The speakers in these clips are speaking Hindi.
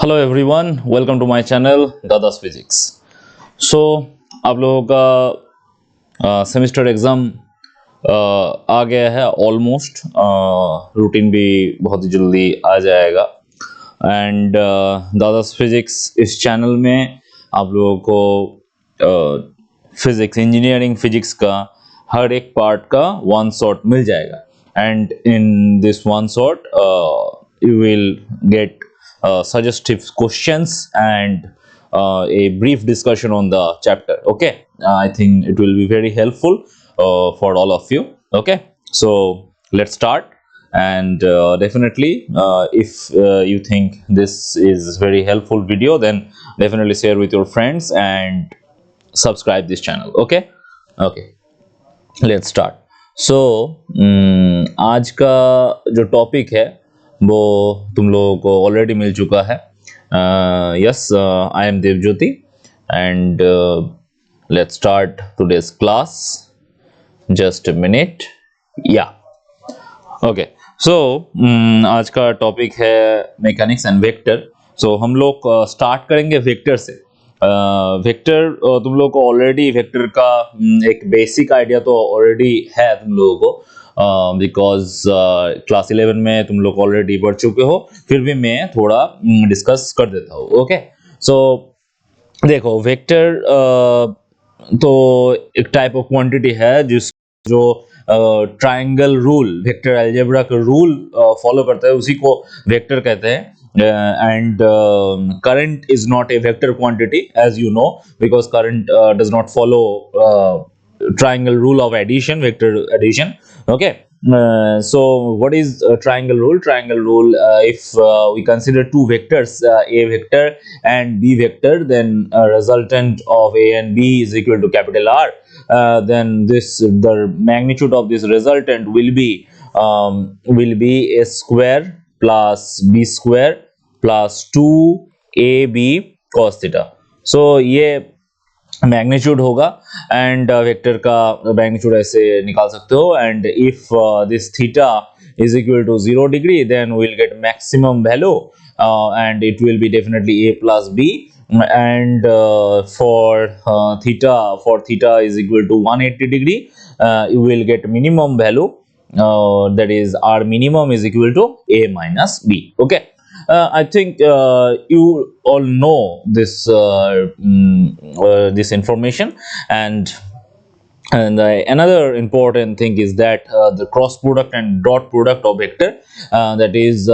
Hello everyone, welcome to my channel Dada's physics. So आप लोगों का सेमेस्टर एग्ज़ाम आ गया है ऑलमोस्ट। रूटीन भी बहुत ही जल्दी आ जाएगा। एंड दादास फिजिक्स इस चैनल में आप लोगों को फिजिक्स, इंजीनियरिंग फिजिक्स का हर एक पार्ट का वन शॉट मिल जाएगा। And in this one shot you will get suggestive questions and a brief discussion on the chapter. Okay, I think it will be very helpful for all of you. Okay, so let's start. And definitely, if you think this is very helpful video, then definitely share with your friends and subscribe this channel. Okay, let's start. So आज का जो टॉपिक है वो तुम लोगों को ऑलरेडी मिल चुका है। Yes, I am Devjyoti and let's start today's class. Just a minute. या ओके, सो आज का टॉपिक है मैकेनिक्स एंड वेक्टर। सो हम लोग स्टार्ट करेंगे वेक्टर से। वेक्टर तुम लोगों को ऑलरेडी वेक्टर का एक बेसिक आइडिया तो ऑलरेडी है तुम लोगों को, बिकॉज क्लास 11 में तुम लोग ऑलरेडी पढ़ चुके हो। फिर भी मैं थोड़ा डिस्कस कर देता हूँ। ओके, सो देखो, वेक्टर तो एक टाइप ऑफ क्वांटिटी है जो ट्रायंगल रूल, वेक्टर अलजेब्रा का रूल फॉलो करता है, उसी को वेक्टर कहते हैं। And current is not a vector quantity, as you know, because current does not follow triangle rule of addition, vector addition. Okay, so what is triangle rule? Triangle rule, if we consider two vectors, a vector and b vector, then resultant of a and b is equal to capital R. Then the magnitude of this resultant will be a square plus b square plus 2ab cos theta. So ये मैग्नीट्यूड होगा एंड वेक्टर का मैग्नीट्यूड ऐसे निकाल सकते हो। And if this theta is equal to 0 degree, then we'll get maximum value, and it will be definitely a plus b. And for theta is equal to 180 degree, you will get minimum value, that is r minimum is equal to a minus b. Okay, I think you all know this information. And another important thing is that the cross product and dot product of vector, that is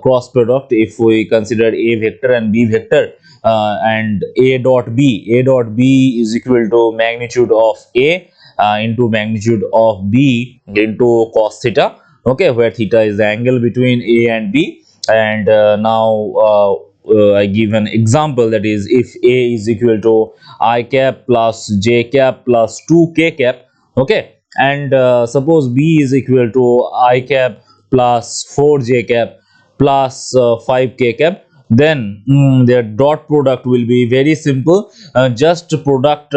cross product, if we consider a vector and b vector, and a dot b is equal to magnitude of a into magnitude of b into cos theta. Okay, where theta is the angle between a and b. And now I give an example, that is, if a is equal to I cap plus j cap plus 2k cap. Okay, and suppose b is equal to I cap plus 4j cap plus 5k cap, then their dot product will be very simple. Just product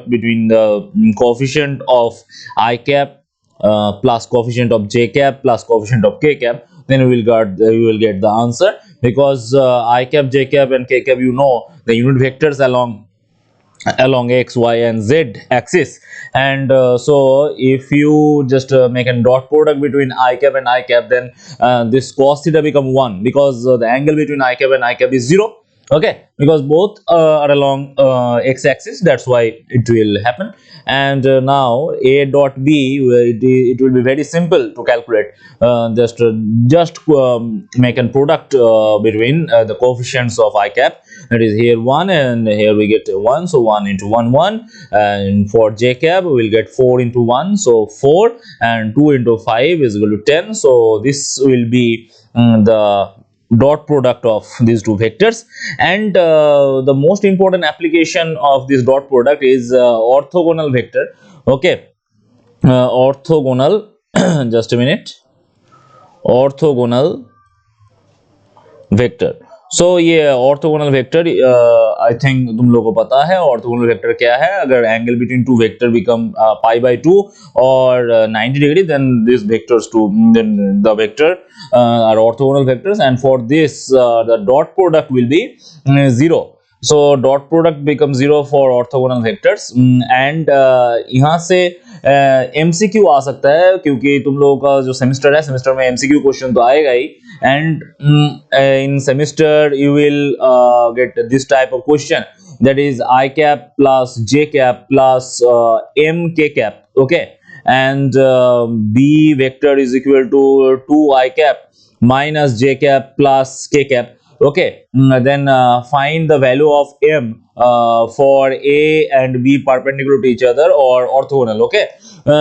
between the coefficient of I cap plus coefficient of j cap plus coefficient of k cap, then we will get the answer. Because I cap, j cap and k cap, you know the unit vectors along x, y and z axis. And so if you just make a dot product between I cap and I cap, then this cos theta become 1, because the angle between I cap and I cap is 0. Okay, because both are along x axis, that's why it will happen. And now a dot b, it will be very simple to calculate. Just make a product between the coefficients of I cap, that is here 1 and here we get 1, so 1 into 1 1. And for j cap we will get 4 into 1, so 4, and 2 into 5 is equal to 10. So this will be the dot product of these two vectors. And the most important application of this dot product is orthogonal vector. Okay, orthogonal just a minute, orthogonal vector. सो ये ऑर्थोगोनल वेक्टर, आई थिंक तुम लोगों को पता है ऑर्थोगोनल वेक्टर क्या है. अगर angle between two vector become π/2 और 90 degree, then these vectors to then the vector are orthogonal vectors, and for this the dot product will be 0. So dot product becomes 0 for orthogonal vectors. And यहाँ से MCQ आ सकता है, क्योंकि तुम लोगों का जो सेमेस्टर है, सेमेस्टर में MCQ क्वेश्चन तो आएगा ही. And in semester you will get this type of question, that is I cap plus j cap plus m k cap. Okay, and b vector is equal to 2 I cap minus j cap plus k cap. Okay, then find the value of m for a and b perpendicular to each other or orthogonal. Okay,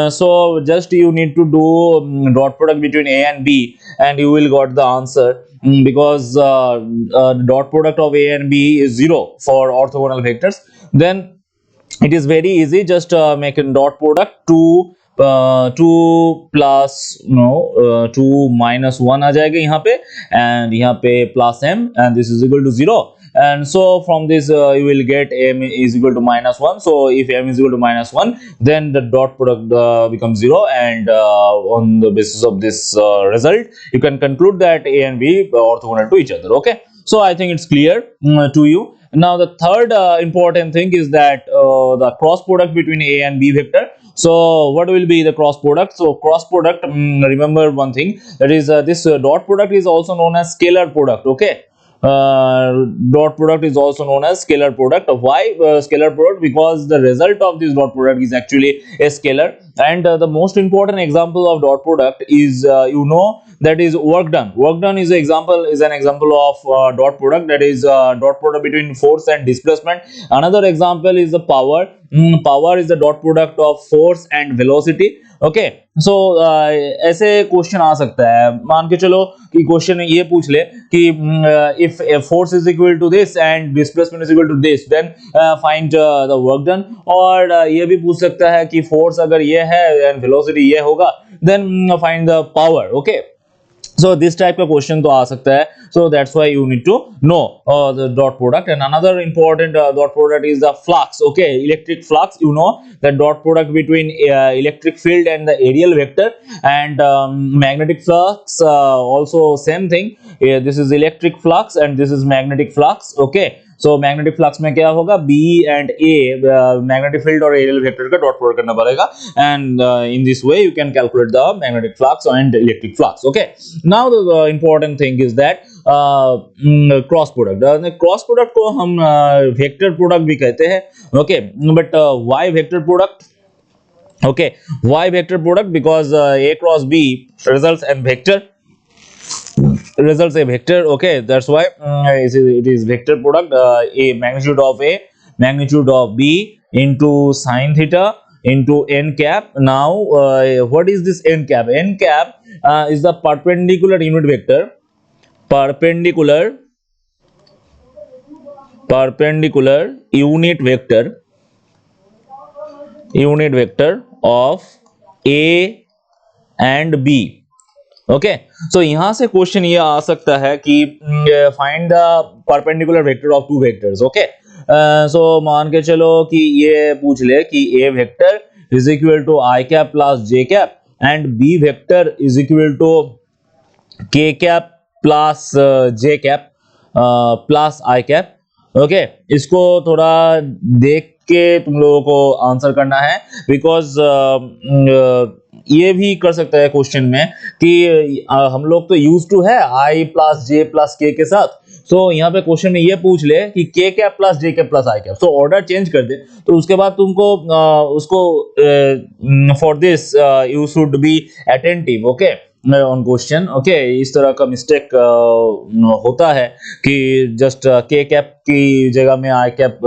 so just you need to do dot product between a and b, and you will got the answer. Because dot product of a and b is 0 for orthogonal vectors. Then it is very easy, just make a dot product. 2 plus 2 minus 1 आ जाएगा यहाँ पे, and यहाँ पे plus m, and this is equal to 0. And so from this you will get m is equal to -1. So if m is equal to -1, then the dot product becomes 0, and on the basis of this result you can conclude that a and b are orthogonal to each other. Okay, so I think it's clear to you. Now the third important thing is that the cross product between a and b vector. So what will be the cross product? So cross product, remember one thing, that is this dot product is also known as scalar product. Okay, dot product is also known as scalar product. Why scalar product? Because the result of this dot product is actually a scalar. And the most important example of dot product is that is work done. Work done is an example of dot product, that is dot product between force and displacement. Another example is the power. Power is the dot product of force and velocity. Okay, so ऐसे क्वेश्चन आ सकता है. मान के चलो कि क्वेश्चन ये पूछ ले कि if force is equal to this and displacement is equal to this, then find the work done. और ये भी पूछ सकता है कि फोर्स अगर ये है एंड वेलोसिटी ये होगा, then find the power. Okay, so this type of question तो आ सकता है. So that's why you need to know the dot product. And another important dot product is the flux. Okay, electric flux. You know the dot product between electric field and the aerial vector. And magnetic flux also same thing. This is electric flux and this is magnetic flux. Okay, so magnetic flux में क्या होगा, B and A magnetic field और aerial vector का dot product करना पड़ेगा. And in this way you can calculate the magnetic flux and electric flux. Okay, now the important thing is that cross product. Cross product को हम vector product भी कहते हैं. Okay, but why vector product? Okay, why vector product? Because A cross B results a vector. Okay, that's why it is vector product. A magnitude of A, magnitude of B into sine theta into n cap. Now what is this n cap? N cap is the perpendicular unit vector. Perpendicular unit vector of A and B. Okay, so यहाँ से क्वेश्चन ये आ सकता है कि find the perpendicular vector of two vectors. Okay, so मान के चलो कि ये पूछ ले कि A vector is equal to I cap plus J cap and B vector is equal to K cap plus J cap plus I cap. Okay, इसको थोड़ा देख के तुम लोगों को आंसर करना है, बिकॉज ये भी कर सकता है क्वेश्चन में कि हम लोग तो यूज टू है आई प्लस जे प्लस के के साथ. सो यहाँ पे क्वेश्चन में ये पूछ ले कि के cap plus J cap plus I cap, so order change कर दे. तो उसके बाद तुमको उसको for this you should be attentive. Okay, on question. Okay, इस तरह का मिस्टेक होता है कि जस्ट के कैप की जगह में आई कैप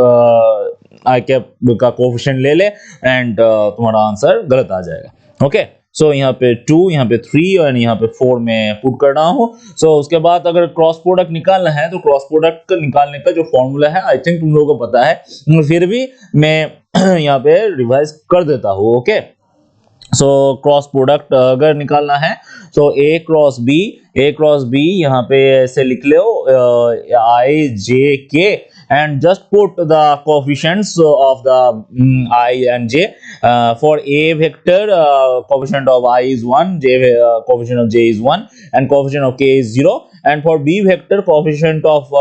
का कोएफिशिएंट ले ले एंड तुम्हारा आंसर गलत आ जाएगा. ओके, सो यहाँ पे 2, यहाँ पे 3 और यहाँ पे 4 में पुट कर रहा हूँ. सो उसके बाद अगर क्रॉस प्रोडक्ट निकालना है तो क्रॉस प्रोडक्ट निकालने का जो फॉर्मूला है आई थिंक तुम लोगों को पता है, फिर भी मैं यहाँ पे रिवाइज कर देता हूँ. ओके, सो क्रॉस प्रोडक्ट अगर निकालना है तो ए क्रॉस बी यहाँ पे ऐसे लिख लो आई जे के and just put the coefficients of the I and j. For a vector, coefficient of I is 1, coefficient of j is 1, and coefficient of k is 0. And for b vector, coefficient of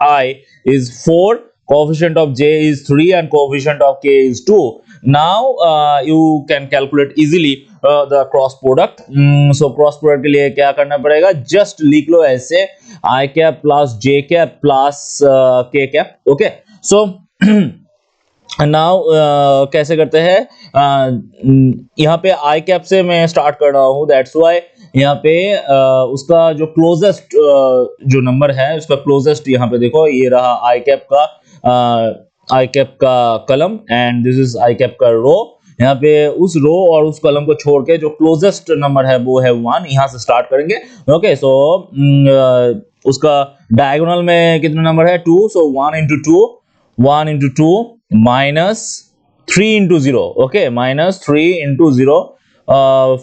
I is 4, coefficient of j is 3, and coefficient of k is 2. Now you can calculate easily the cross product. So cross product के लिए क्या करना पड़ेगा, just लिख लो ऐसे I cap plus j cap plus k cap. Okay, so now कैसे करते हैं, यहाँ पे आई कैप से मैं स्टार्ट कर रहा हूँ, दैट्स वाई यहाँ पे उसका जो क्लोजेस्ट जो नंबर है उसका क्लोजेस्ट यहाँ पे देखो, ये रहा आई कैप का कलम and this is I cap का रो। यहाँ पे उस रो और उस कलम को छोड़ के जो क्लोजेस्ट नंबर है वो है 1, यहाँ से स्टार्ट करेंगे। ओके, सो उसका डायगोनल में कितने नंबर है 2, सो 1 into 2 minus 3 into 0, okay, minus 3 into 0।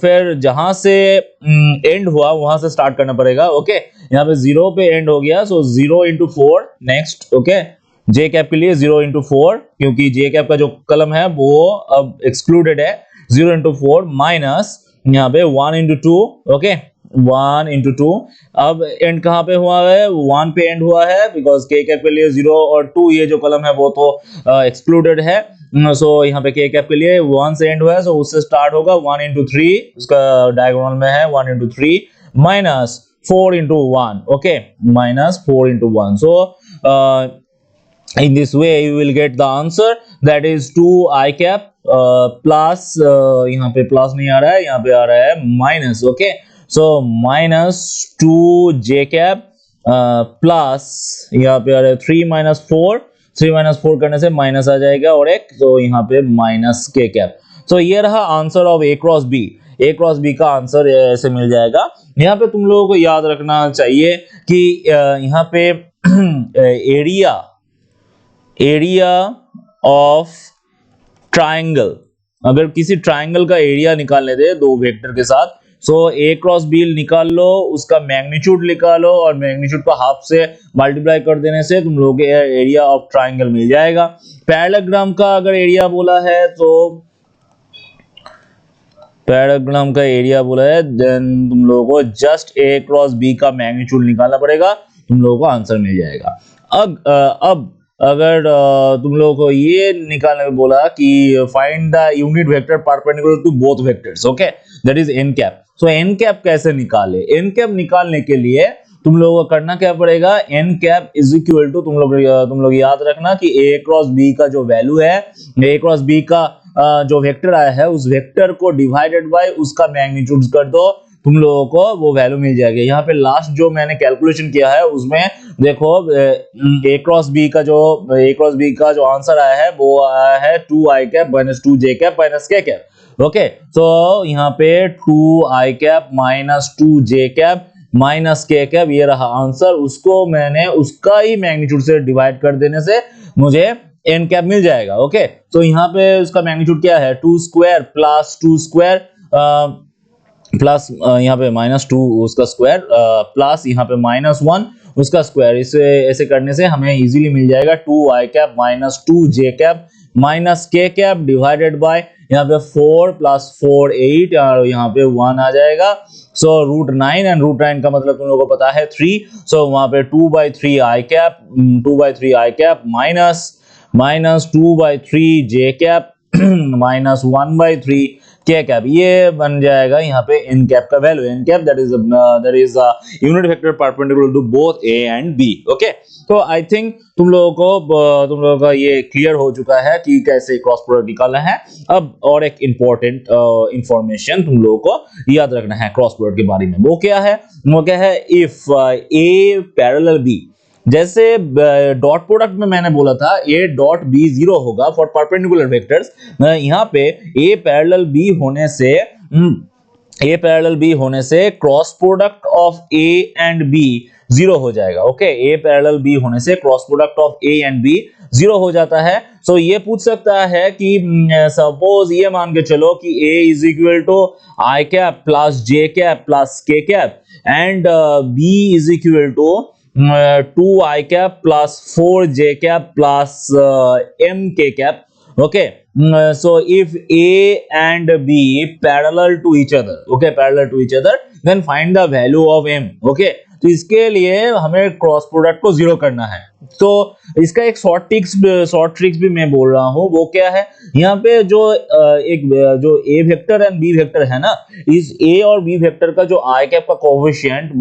फिर जहां से एंड हुआ वहां से स्टार्ट करना पड़ेगा। ओके, यहाँ पे 0 पे एंड हो गया, सो 0 into 4 नेक्स्ट। ओके, जे कैप के लिए 0 into 4 क्योंकि जे कैप का जो कलम है वो अब एक्सक्लूडेड है, 0 into 4 माइनस यहाँ पे 1 into 2। Okay, 1 into 2। अब एंड कहाँ पे हुआ है, 1 पे एंड हुआ है बिकॉज के कैप के लिए 0 और 2 ये जो कलम है वो तो एक्सक्लूडेड है। सो यहाँ पे के कैप के लिए 1 से एंड हुआ है, सो उससे स्टार्ट होगा 1 into 3, उसका डायगोनल में है 1 into 3 minus 4 into 1। Okay, minus 4 into 1। So in this way you will get the answer, that is 2 I cap plus यहाँ पे प्लस नहीं आ रहा है, यहाँ पे आ रहा है minus. Okay, so minus 2 j cap plus यहाँ पे आ रहा है 3 minus 4, 3 minus 4 करने से माइनस आ जाएगा और एक, तो यहाँ पे माइनस k cap। तो ये रहा answer of A cross B. A cross B का आंसर ऐसे मिल जाएगा। यहाँ पे तुम लोगों को याद रखना चाहिए कि यहाँ पे एरिया ऑफ ट्राइंगल, अगर किसी ट्राइंगल का एरिया निकालने दे दो वेक्टर के साथ, सो ए क्रॉस बी निकाल लो, उसका मैग्नीट्यूड निकालो और मैग्नीट्यूड को हाफ से मल्टीप्लाई कर देने से तुम लोगों को एरिया ऑफ ट्राइंगल मिल जाएगा। पैरेललोग्राम का अगर एरिया बोला है तो पैरेललोग्राम का एरिया बोला है, देन तुम लोगों को जस्ट ए क्रॉस बी का मैग्नीट्यूड निकालना पड़ेगा, तुम लोगों को आंसर मिल जाएगा। अब अगर तुम लोगों को ये निकालने में बोला कि find the unit vector perpendicular to both vectors, okay, that is N cap. So N cap कैसे निकाले, एन कैप निकालने के लिए तुम लोगों को करना क्या पड़ेगा, N cap is equal to, तुम लोग याद रखना कि ए क्रॉस बी का जो वैल्यू है, ए क्रॉस बी का जो वेक्टर आया है उस वेक्टर को डिवाइडेड बाय उसका मैग्नीट्यूड कर दो, तुम लोगों को वो वैल्यू मिल जाएगी। यहाँ पे लास्ट जो मैंने कैलकुलेशन किया है उसमें देखो ए क्रॉस बी का जो आंसर आया है वो आया है 2 I cap minus 2 j cap minus k cap. Okay, तो यहाँ पे 2 I cap minus 2 j cap minus k cap, ये रहा आंसर। उसको मैंने उसका ही मैग्नीट्यूड से डिवाइड कर देने से मुझे एन कैप मिल जाएगा। ओके, तो यहाँ पे उसका मैग्नीट्यूड क्या है, 2 स्क्वायर प्लस 2 स्क्वायर प्लस यहाँ पे माइनस 2 उसका स्क्वायर प्लस यहाँ पे माइनस 1 उसका स्क्वायर। इसे ऐसे करने से हमें इजीली मिल जाएगा 2 I cap minus 2 j cap minus k cap divided bye यहाँ पे 4 प्लस 4 8 और यहाँ पे 1 आ जाएगा। सो रूट 9 एंड रूट 9 का मतलब तुम लोगों को पता है 3। सो वहां पे 2/3 I cap minus 2/3 j cap minus 1/3 k cap, ये बन जाएगा यहाँ पे n कैप का value. n cap that is unit vector perpendicular to both a and b। Okay, तो आई थिंक तुम लोगों का ये क्लियर हो चुका है कि कैसे क्रॉस प्रोडक्ट निकालना है। अब और एक इंपॉर्टेंट इंफॉर्मेशन तुम लोगों को याद रखना है क्रॉस प्रोडक्ट के बारे में, वो क्या है, इफ a पैरेलल b, जैसे डॉट प्रोडक्ट में मैंने बोला था a डॉट b 0 होगा फॉर परपेंडिकुलर वेक्टर्स, यहाँ पे a पैरेलल b होने से ए पैरेलल बी होने से cross product of A and B zero हो जाएगा। ओके, ए पैरेलल बी होने से cross product of A and B zero हो जाता है। सो ये पूछ सकता है कि सपोज ये मान के चलो कि A is equal to I cap plus J cap plus K cap and B is equal to 2 i cap plus 4j cap plus mk cap. Okay, so if a and b parallel to each other, okay, parallel to each other, then find the value of m. Okay, तो इसके लिए हमें क्रॉस प्रोडक्ट को जीरो करना है। तो इसका एक शॉर्ट ट्रिक्स भी मैं बोल रहा हूँ, वो क्या है, यहाँ पे जो जो ए वेक्टर एंड बी वेक्टर है ना, इस ए और बी वेक्टर का जो आई कैप का कोएफिशिएंट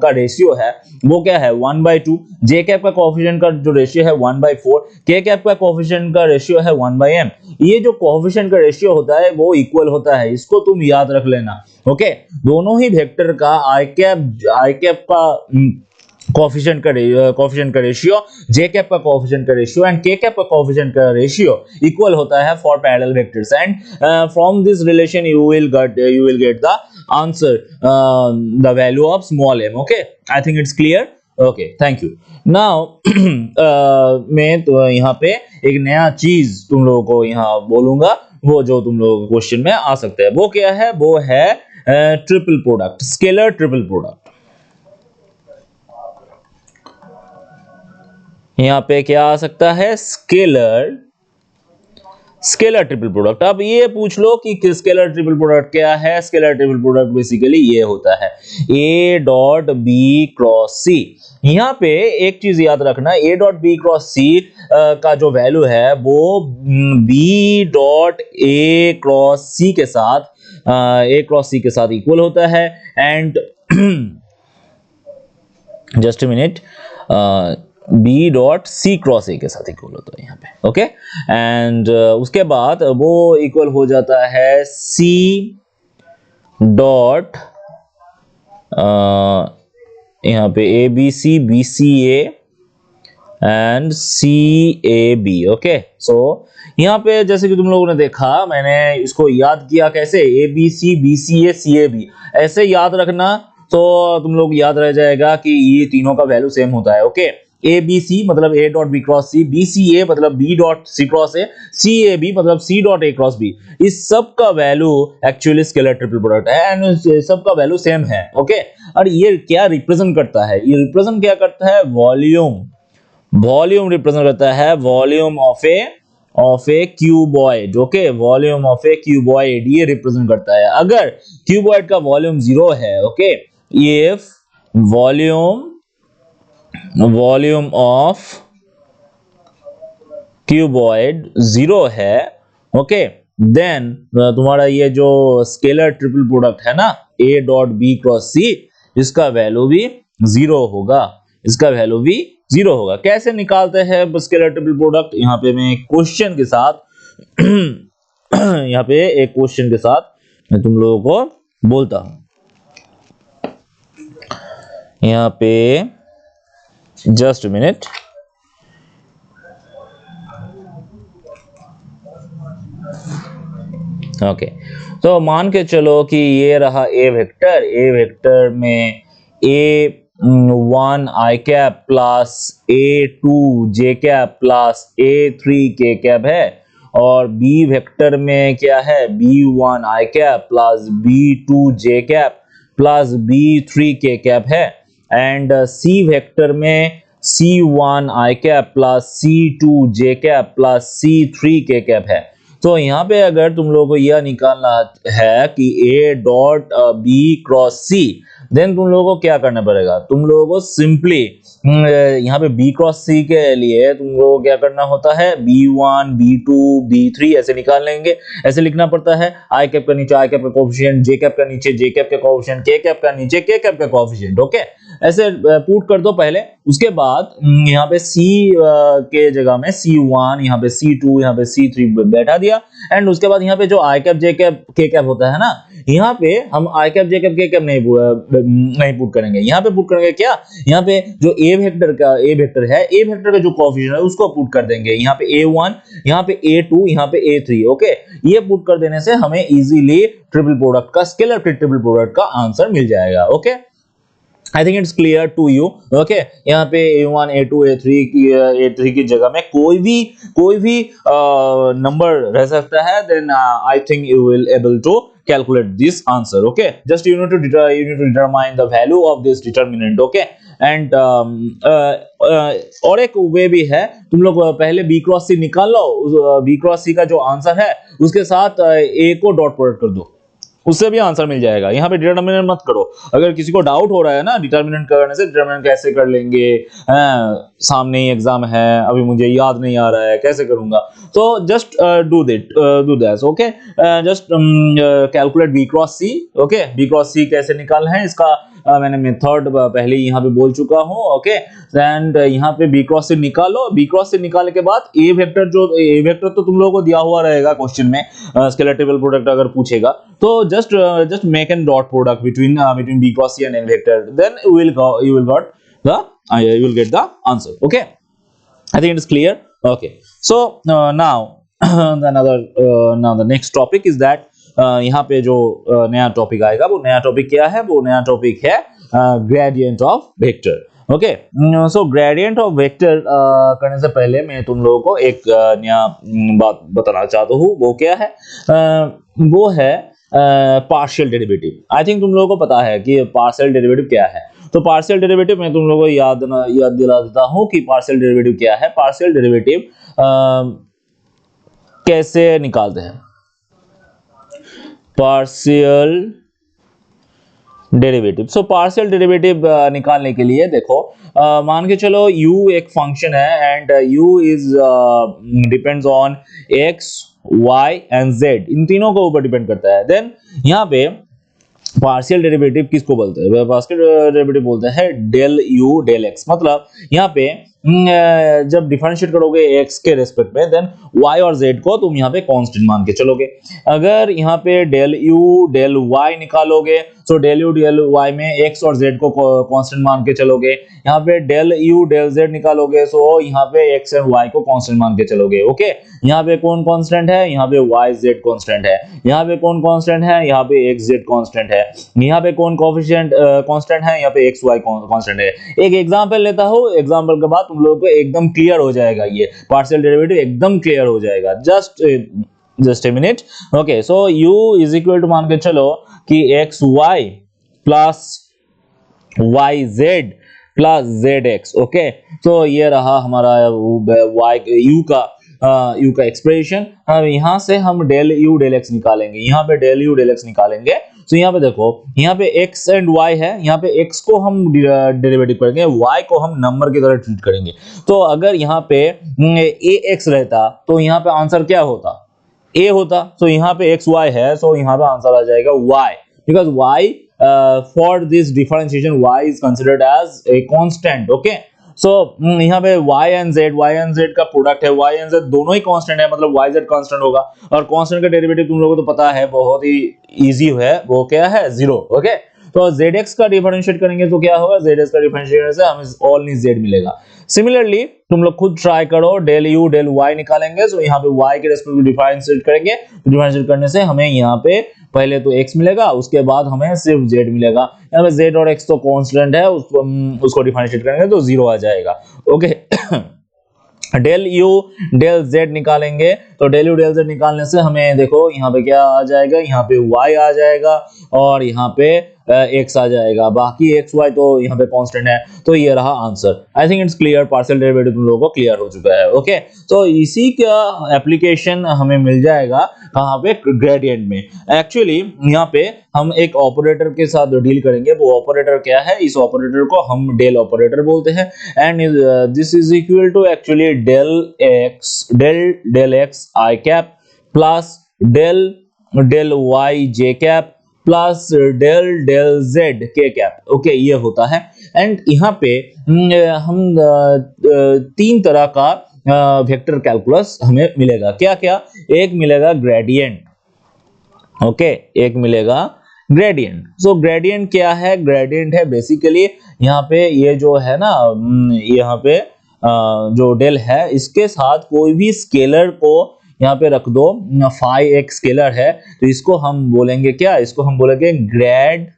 का रेशियो है वो क्या है 1/2, जे कैप का कोएफिशिएंट का जो रेशियो है 1/4, के कैप का कोएफिशिएंट का रेशियो है 1/m। ये जो कोएफिशिएंट का रेशियो होता है वो इक्वल होता है, इसको तुम याद रख लेना। ओके, दोनों ही वेक्टर का आई कैप का कोएफिशिएंट का रेशियो, जे कैप का कोएफिशिएंट का रेशियो एंड के कैप का कोएफिशिएंट का रेशियो इक्वल होता है for parallel vectors and from this relation you will get the answer, the value of small m. Okay, I think it's clear. Okay, thank you. Now मैं तो यहाँ पे एक नया चीज तुम लोगों को यहाँ बोलूंगा, वो जो तुम लोगों को क्वेश्चन में आ सकता है, वो क्या है, वो है triple product, scalar triple product. यहाँ पे क्या आ सकता है, स्केलर ट्रिपल प्रोडक्ट। अब ये पूछ लो कि स्केलर ट्रिपल प्रोडक्ट क्या है। स्केलर ट्रिपल प्रोडक्ट बेसिकली ये होता है a dot B cross C. यहाँ पे एक चीज याद रखना, a dot B cross C का जो वैल्यू है वो b dot a cross C के साथ इक्वल होता है and just a minute, B dot C cross A के साथ इक्वल होता है यहाँ पे। ओके, एंड उसके बाद वो इक्वल हो जाता है सी डॉट यहाँ पे A B C A and C A B. Okay, so यहाँ पे जैसे कि तुम लोगों ने देखा, मैंने इसको याद किया कैसे, ए B C A C A B, ऐसे याद रखना तो तुम लोग याद रह जाएगा कि ये तीनों का वैल्यू सेम होता है। ओके, ए बी सी मतलब A dot B cross C, B C A मतलब B dot C cross A, C A B मतलब सी डॉट ए क्रॉस बी। इस सब का value actually scalar triple product है एंड सब का वैल्यू सेम है। ओके, और ये क्या रिप्रेजेंट करता है, ये रिप्रेजेंट क्या करता है, वॉल्यूम रिप्रेजेंट करता है, volume of A cuboid. Okay, volume of A cuboid ये रिप्रेजेंट करता है। अगर क्यूबॉइड का वॉल्यूम 0 है, okay, if volume of cuboid 0 है, ओके, देन तुम्हारा ये जो स्केलर ट्रिपल प्रोडक्ट है ना, a डॉट बी क्रॉस सी, इसका वैल्यू भी 0 होगा, कैसे निकालते हैं स्केलर ट्रिपल प्रोडक्ट, यहाँ पे मैं एक क्वेश्चन के साथ मैं तुम लोगों को बोलता हूं। यहाँ पे जस्ट अ मिनट, ओके, तो मान के चलो कि ये रहा ए वेक्टर में a1 i cap plus a2 j cap plus a3 k cap है, और बी वेक्टर में क्या है, b1 i cap plus b2 j cap plus b3 k cap है, एंड सी वेक्टर में c1 i cap plus c2 j cap plus c3 k cap है। तो यहाँ पे अगर तुम लोगों को यह निकालना है कि a dot B cross C, then तुम लोगों को क्या करना पड़ेगा, तुम लोगों को सिंपली यहाँ पे b क्रॉस सी के लिए तुम लोगों को क्या करना होता है, b1 b2 b3 ऐसे निकाल लेंगे। ऐसे लिखना पड़ता है, आई कैप का नीचे आई कैप का कोएफिशिएंट, जे कैप का नीचे जे कैप का कोएफिशिएंट, के कैप का नीचे के कैप का कोएफिशिएंट। ओके, ऐसे पुट कर दो पहले। उसके बाद यहाँ पे c के जगह में c1, यहाँ पे c2, यहाँ पे c3 बैठा दिया एंड उसके बाद यहाँ पे जो आई कैप जे कैप के कैप होता है ना, यहाँ पे हम आई कैप जे कैप के कैप नहीं पुट करेंगे, यहाँ पे पुट करेंगे क्या, यहाँ पे जो ए वेक्टर है, ए वेक्टर का जो कोएफिशिएंट है उसको पुट कर देंगे, यहाँ पे a1, यहाँ पे a2, यहाँ पे a3। ओके, ये पुट कर देने से हमें इजीली ट्रिपल प्रोडक्ट का, स्केलर ट्रिपल प्रोडक्ट का आंसर मिल जाएगा। Okay, I think it's clear to you. Okay, यहाँ पे a1, a2, a3 की जगह में कोई भी नंबर रह सकता है, then I think you will able to calculate this answer. Okay, just you need to determine the value of this determinant. Okay, and और एक वे भी है, तुम लोग पहले b क्रॉस c निकाल लो, b क्रॉस c का जो आंसर है उसके साथ a को डॉट प्रोडक्ट कर दो, उससे भी आंसर मिल जाएगा। यहाँ पे डिटरमिनेंट मत करो। अगर किसी को डाउट हो रहा है ना डिटरमिनेंट करने से, डिटरमिनेंट कैसे कर लेंगे, सामने ही एग्जाम है, अभी मुझे याद नहीं आ रहा है, कैसे करूंगा, तो just do that. Okay, just calculate B cross C. Okay, B cross C कैसे निकालना है इसका मैंने मेथड पहले यहाँ पे बोल चुका हूँ। ओके, एंड यहाँ पे बी क्रॉस से निकालो, बी क्रॉस से निकालने के बाद ए वेक्टर तो तुम लोगों को दिया हुआ रहेगा क्वेश्चन में, स्केलर ट्रिपल प्रोडक्ट अगर पूछेगा तो just make an dot product between B cross C and A vector, then you will get the answer. Okay, I think it is clear. Okay, so now the next topic is that, यहाँ पे जो नया टॉपिक आएगा, वो नया टॉपिक क्या है, वो नया टॉपिक है gradient of vector. Okay, so gradient of vector करने से पहले मैं तुम लोगों को एक नया बात बताना चाहता हूँ। वो क्या है, वो है पार्शियल डेरिवेटिव। आई थिंक तुम लोगों को पता है कि पार्शियल डेरिवेटिव क्या है। तो पार्शियल डेरिवेटिव मैं तुम लोगों को याद दिला देता हूँ कि पार्शियल डेरिवेटिव क्या है। पार्शियल डेरिवेटिव कैसे निकालते हैं, partial derivative. So partial derivative निकालने के लिए देखो, मान के चलो u एक फंक्शन है and u is depends on x, y and z, इन तीनों के ऊपर डिपेंड करता है। देन यहाँ पे पार्शियल डेरिवेटिव किसको बोलते हैं, पार्शियल डेरिवेटिव बोलते हैं डेल u डेल x। मतलब यहाँ पे जब डिफरेंशिएट करोगे x के रेस्पेक्ट में, देन y और z को तुम यहाँ पे कांस्टेंट मान के चलोगे। अगर यहाँ पे डेल u डेल y निकालोगे, तो डेल u डेल y में x और z को कांस्टेंट मान के चलोगे। यहाँ पे डेल u डेल z निकालोगे, सो यहाँ पे x और y को कांस्टेंट मान के चलोगे। ओके, यहाँ पे कौन कांस्टेंट है, यहाँ पे y z कांस्टेंट है। यहाँ पे कौन कांस्टेंट है, यहाँ पे x z कांस्टेंट है। यहाँ पे कौन कोएफिशिएंट कांस्टेंट है, यहाँ पे x y कांस्टेंट है। एक एग्जांपल लेता हूँ, एग्जांपल के बाद तुम लोगों को एकदम क्लियर हो जाएगा, ये पार्शियल डेरिवेटिव एकदम क्लियर हो जाएगा। Just a minute. Okay, so u is equal to मान के चलो कि X Y plus Y Z plus Z X. Okay, तो ये रहा हमारा u का एक्सप्रेशन। अब यहाँ से हम डेल u डेल x निकालेंगे, यहाँ पे डेल u डेल x निकालेंगे। तो यहाँ पे देखो, यहाँ पे x एंड y है, यहाँ पे x को हम डेरिवेटिव करेंगे, y को हम नंबर की तरह ट्रीट करेंगे। तो अगर यहाँ पे ax रहता तो यहाँ पे आंसर क्या होता, a होता। तो यहाँ पे x y है, तो यहाँ पे आंसर आ जाएगा y, because y for this differentiation y is considered as a constant. Okay, so यहाँ पे y एंड z का प्रोडक्ट है, y एंड z दोनों ही कांस्टेंट है, मतलब y z कांस्टेंट होगा। और कांस्टेंट का डेरिवेटिव तुम लोगों को तो पता है, बहुत ही इजी है, वो क्या है, जीरो। ओके, तो zx का डिफरेंशिएट करेंगे तो क्या होगा, zx का डिफरेंशिएट से हमें ओनली z मिलेगा। सिमिलरली तुम लोग खुद ट्राई करो, डेल u डेल y निकालेंगे, तो यहाँ पे y के रेस्पेक्ट में डिफरेंशिएट करेंगे, तो डिफरेंशिएट करने से हमें यहाँ पे पहले तो x मिलेगा, उसके बाद हमें सिर्फ z मिलेगा। यहाँ पे z और x तो कांस्टेंट है, उसको डिफरेंशिएट करेंगे तो जीरो आ जाएगा। Okay, del u del z निकालेंगे, तो डेल u डेल z निकालने से हमें देखो यहाँ पे क्या आ जाएगा, यहाँ पे y आ जाएगा और यहाँ पे x आ जाएगा, बाकी x y तो यहाँ पे कांस्टेंट है। तो ये रहा answer. I think it's clear, partial derivative तुम लोगों को क्लियर हो चुका है। ओके, तो इसी का एप्लीकेशन हमें मिल जाएगा कहाँ पे, ग्रेडियंट में। एक्चुअली यहाँ पे हम एक ऑपरेटर के साथ डील करेंगे, वो ऑपरेटर क्या है, इस ऑपरेटर को हम डेल ऑपरेटर बोलते हैं। And this is equal to actually del x I cap plus del Y J cap plus del Z के कैप। ओके, ये होता है। एंड यहाँ पे हम तीन तरह का वेक्टर कैलकुलस हमें मिलेगा। क्या क्या? एक मिलेगा ग्रेडियंट, ओके, एक मिलेगा ग्रेडियंट। सो ग्रेडियंट क्या है? ग्रेडियंट है बेसिकली यहाँ पे ये जो है ना, यहाँ पे जो डेल है इसके साथ कोई भी स्केलर को यहाँ पे रख दो। फाई एक स्केलर है तो इसको हम बोलेंगे क्या? इसको हम बोलेंगे ग्रेड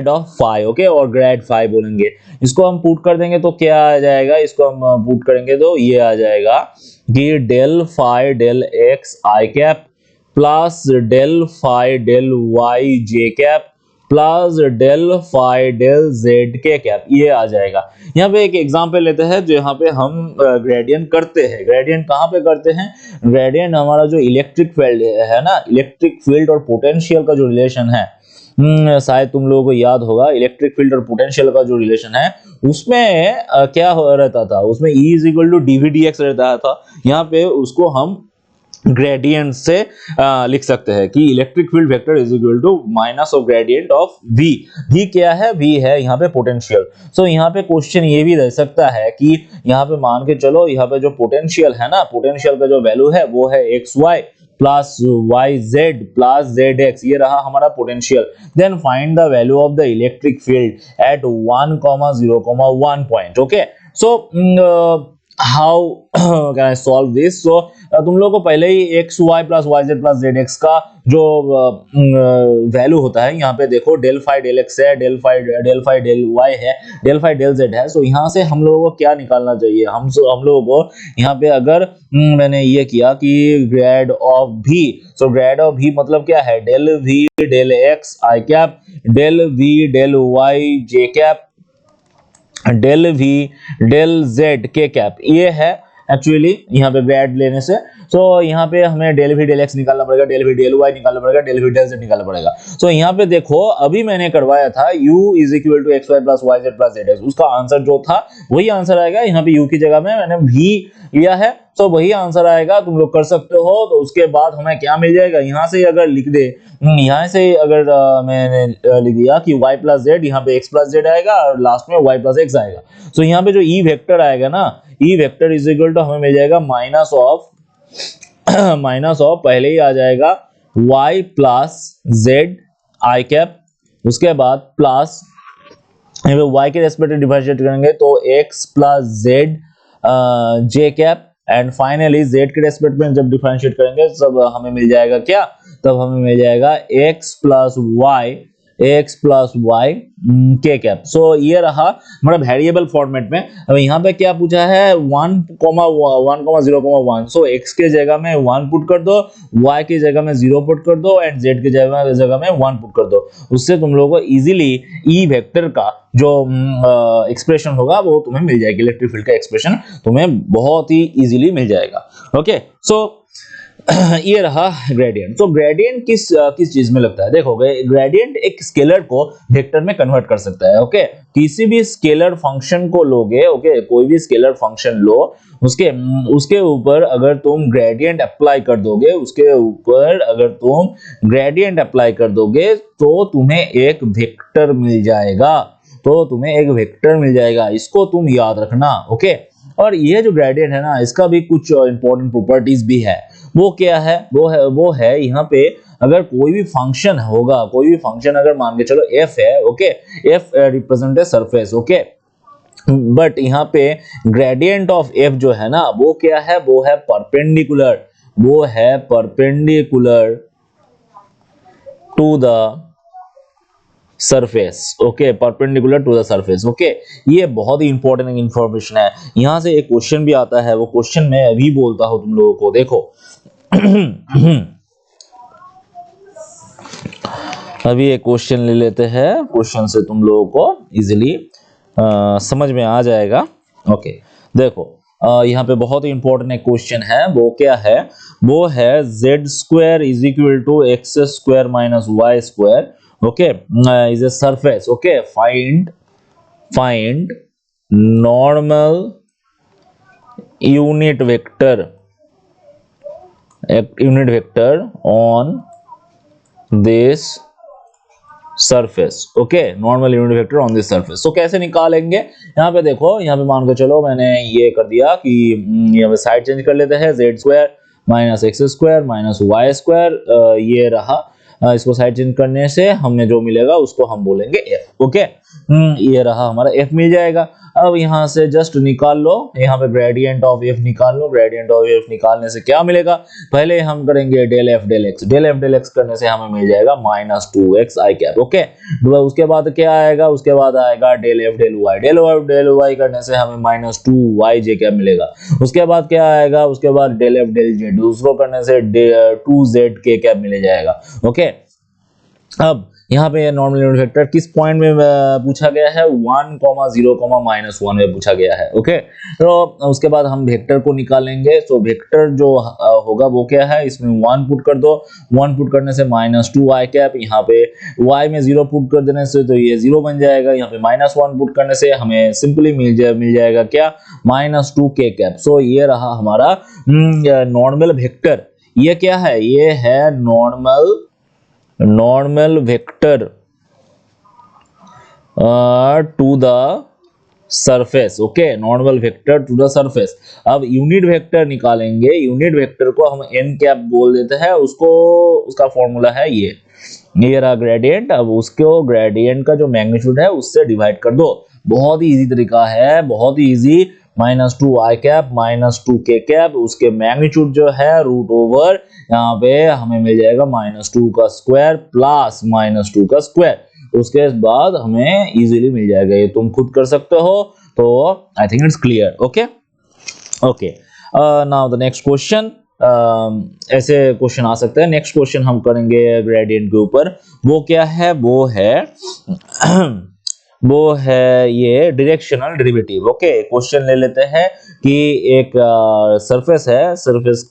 ऑफ फाई, ओके, और ग्रेड फाई बोलेंगे। इसको हम पुट कर देंगे तो क्या आ जाएगा? इसको हम पुट करेंगे तो ये आ जाएगा कि डेल फाई डेल एक्स आई cap plus del phi del Y जे cap plus del phi del Z के कैप, ये आ जाएगा। यहाँ पे एक एग्जांपल लेते हैं जो यहाँ पे हम ग्रेडियंट करते हैं। ग्रेडियंट कहाँ पे करते हैं? ग्रेडियंट हमारा जो इलेक्ट्रिक फील्ड है ना, इलेक्ट्रिक फील्ड और पोटेंशियल का जो रिलेशन है, शायद तुम लोगों को याद होगा, इलेक्ट्रिक फील्ड और पोटेंशियल का जो रिलेशन है उसमें क्या हो रहता था? उसमें E is equal to dV/dx रहता था। यहाँ पे उसको हम ग्रेडियंट से लिख सकते हैं कि electric field vector is equal to minus of gradient of V। V क्या है? V है यहाँ पे पोटेंशियल। सो यहाँ पे क्वेश्चन ये भी रह सकता है कि यहाँ पे मान के चलो, यहाँ पे जो पोटेंशियल है ना, पोटेंशियल का जो वैल्यू है वो है XY plus YZ plus ZX, ये रहा हमारा potential. Then find the value of the electric field at 1,0,1 point, okay. So how can I solve this? So तुम लोगों को पहले ही X Y plus Y Z plus Z X का जो वैल्यू होता है, यहाँ पे देखो डेल फाई डेल एक्स है, डेल फाई डेल वाई है, डेल फाई डेल जेड है। सो यहाँ से हम लोगों को क्या निकालना चाहिए? हम लोगों को यहाँ पे अगर मैंने ये किया कि ग्रेड ऑफ भी, सो ग्रेड ऑफ भी मतलब क्या है? डेल वी डेल एक्स आई cap del V del Y जे cap del V del Z के कैप, ये है एक्चुअली यहाँ पे ग्रेड लेने से। तो यहाँ पे हमें डेल वी डेल एक्स निकालना पड़ेगा, डेल वी डेल वाई निकालना पड़ेगा, डेल वी डेल जेड निकालना पड़ेगा। तो यहाँ पे देखो अभी मैंने करवाया था u is equal to X Y plus Y Z plus Z X, उसका आंसर जो था वही आंसर आएगा। यहाँ पे u की जगह में मैंने v लिया है तो वही आंसर आएगा, तुम लोग कर सकते हो। तो उसके बाद हमें क्या मिल जाएगा? यहाँ से अगर लिख दे, यहाँ से अगर मैंने लिख दिया कि y प्लस जेड, यहाँ पे x प्लस जेड आएगा और लास्ट में y प्लस x आएगा। तो यहाँ पे जो e वेक्टर आएगा ना, e vector is equal to हमें मिल जाएगा माइनस ऑफ पहले ही आ जाएगा y plus Z I cap, उसके बाद प्लस y के रेस्पेक्ट में डिफरेंशिएट करेंगे तो x plus Z J cap, and finally z के रेस्पेक्ट में जब डिफरेंशिएट करेंगे तब हमें मिल जाएगा क्या? तब हमें मिल जाएगा x प्लस वाई के कैप। सो ये रहा मतलब वेरिएबल फॉर्मेट में। अब यहाँ पे क्या पूछा है? 1,0,1। सो x के जगह में 1 पुट कर दो, y के जगह में 0 पुट कर दो एंड z के जगह में 1 पुट कर दो। उससे तुम लोगों को इजीली e वेक्टर का जो एक्सप्रेशन होगा वो तुम्हें मिल जाएगी। इलेक्ट्रिक फील्ड का एक्सप्रेशन तुम्हें बहुत ही इजीली मिल जाएगा, ओके। सो ये रहा ग्रेडियंट। तो ग्रेडियंट किस चीज में लगता है? देखो ग्रेडियंट एक स्केलर को वेक्टर में कन्वर्ट कर सकता है, ओके। किसी भी स्केलर फंक्शन को लोगे, ओके, कोई भी स्केलर फंक्शन लो, उसके ऊपर अगर तुम ग्रेडियंट अप्लाई कर दोगे, तो तुम्हें एक वेक्टर मिल जाएगा। इसको तुम याद रखना, ओके। और ये जो ग्रेडियंट है ना, इसका भी कुछ इंपॉर्टेंट प्रॉपर्टीज भी है। वो क्या है? वो है यहाँ पे अगर कोई भी फंक्शन होगा, कोई भी फंक्शन अगर मान के चलो f है, ओके, f रिप्रेजेंट है सरफेस, ओके, बट यहाँ पे ग्रेडियंट ऑफ f जो है ना, वो क्या है? वो है perpendicular to the surface, okay, perpendicular to the surface, okay. ये बहुत ही इंपॉर्टेंट इंफॉर्मेशन है। यहाँ से एक क्वेश्चन भी आता है, वो क्वेश्चन मैं अभी बोलता हूँ तुम लोगों को, देखो। अभी एक क्वेश्चन ले लेते हैं, क्वेश्चन से तुम लोगों को इजीली समझ में आ जाएगा, ओके। देखो यहाँ पे बहुत ही इंपॉर्टेंट एक क्वेश्चन है। वो क्या है? वो है z square is equal to X square minus Y square, okay, is a surface, okay. Find normal unit vector on this surface, okay, normal unit vector on this surface. तो कैसे निकालेंगे, यहाँ पे देखो, यहाँ पे मान के चलो मैंने ये कर दिया कि यहाँ पे साइड चेंज कर लेते हैं, Z square minus X square minus Y square, ये रहा। इसको साइड चेंज करने से हमें जो मिलेगा उसको हम बोलेंगे एफ, ओके। ये रहा हमारा एफ मिल जाएगा। अब यहाँ से जस्ट निकाल लो, यहाँ पे ग्रेडियंट ऑफ एफ निकाल लो। ग्रेडियंट ऑफ एफ निकालने से क्या मिलेगा, पहले हम करेंगे del F del X. Del F del X करने से हमें मिल जाएगा माइनस 2x आई कैप, ओके। उसके बाद क्या आएगा, उसके बाद आएगा del F del Y. Del F del Y करने से हमें माइनस 2y जे कैप मिलेगा। उसके बाद क्या आएगा, उसके बाद डेल एफ डेल जेड, उसको करने से 2z के कैप मिल जाएगा, ओके। अब यहाँ पे नॉर्मल यूनिट वेक्टर किस पॉइंट में पूछा गया है, 1, 0, -1 में पूछा गया है, ओके। तो उसके बाद हम वेक्टर को निकालेंगे। तो वेक्टर जो होगा वो क्या है, इसमें 1 पुट कर दो। 1 पुट करने से -2 आई कैप, यहाँ पे y में 0 पुट कर देने से तो ये 0 बन जाएगा। यहाँ पे -1 पुट करने से हमें सिंपली मिल जाएगा क्या, -2 के कैप। सो ये रहा हमारा नॉर्मल वेक्टर। ये क्या है, ये है normal vector to the surface, okay, normal vector to the surface. अब यूनिट वेक्टर निकालेंगे। यूनिट वेक्टर को हम एन कैप बोल देते हैं, उसका फॉर्मूला है ये रहा ग्रेडियंट। अब उसको ग्रेडियंट का जो मैग्नीट्यूड है उससे डिवाइड कर दो। बहुत ही इजी तरीका है, बहुत ही इजी। -2 आई कैप -2 के कैप, उसके मैग्नीट्यूड जो है √, यहाँ पे हमें मिल जाएगा -2 का स्क्वायर प्लस -2 का स्क्वायर। उसके बाद हमें इजीली मिल जाएगा, ये तुम खुद कर सकते हो। तो I think it's clear, okay okay. Now the next question, ऐसे क्वेश्चन आ सकते हैं। नेक्स्ट क्वेश्चन हम करेंगे ग्रेडियंट के ऊपर। वो क्या है, वो है ये डायरेक्शनल डेरिवेटिव, ओके। क्वेश्चन ले लेते हैं कि एक सरफेस है, surface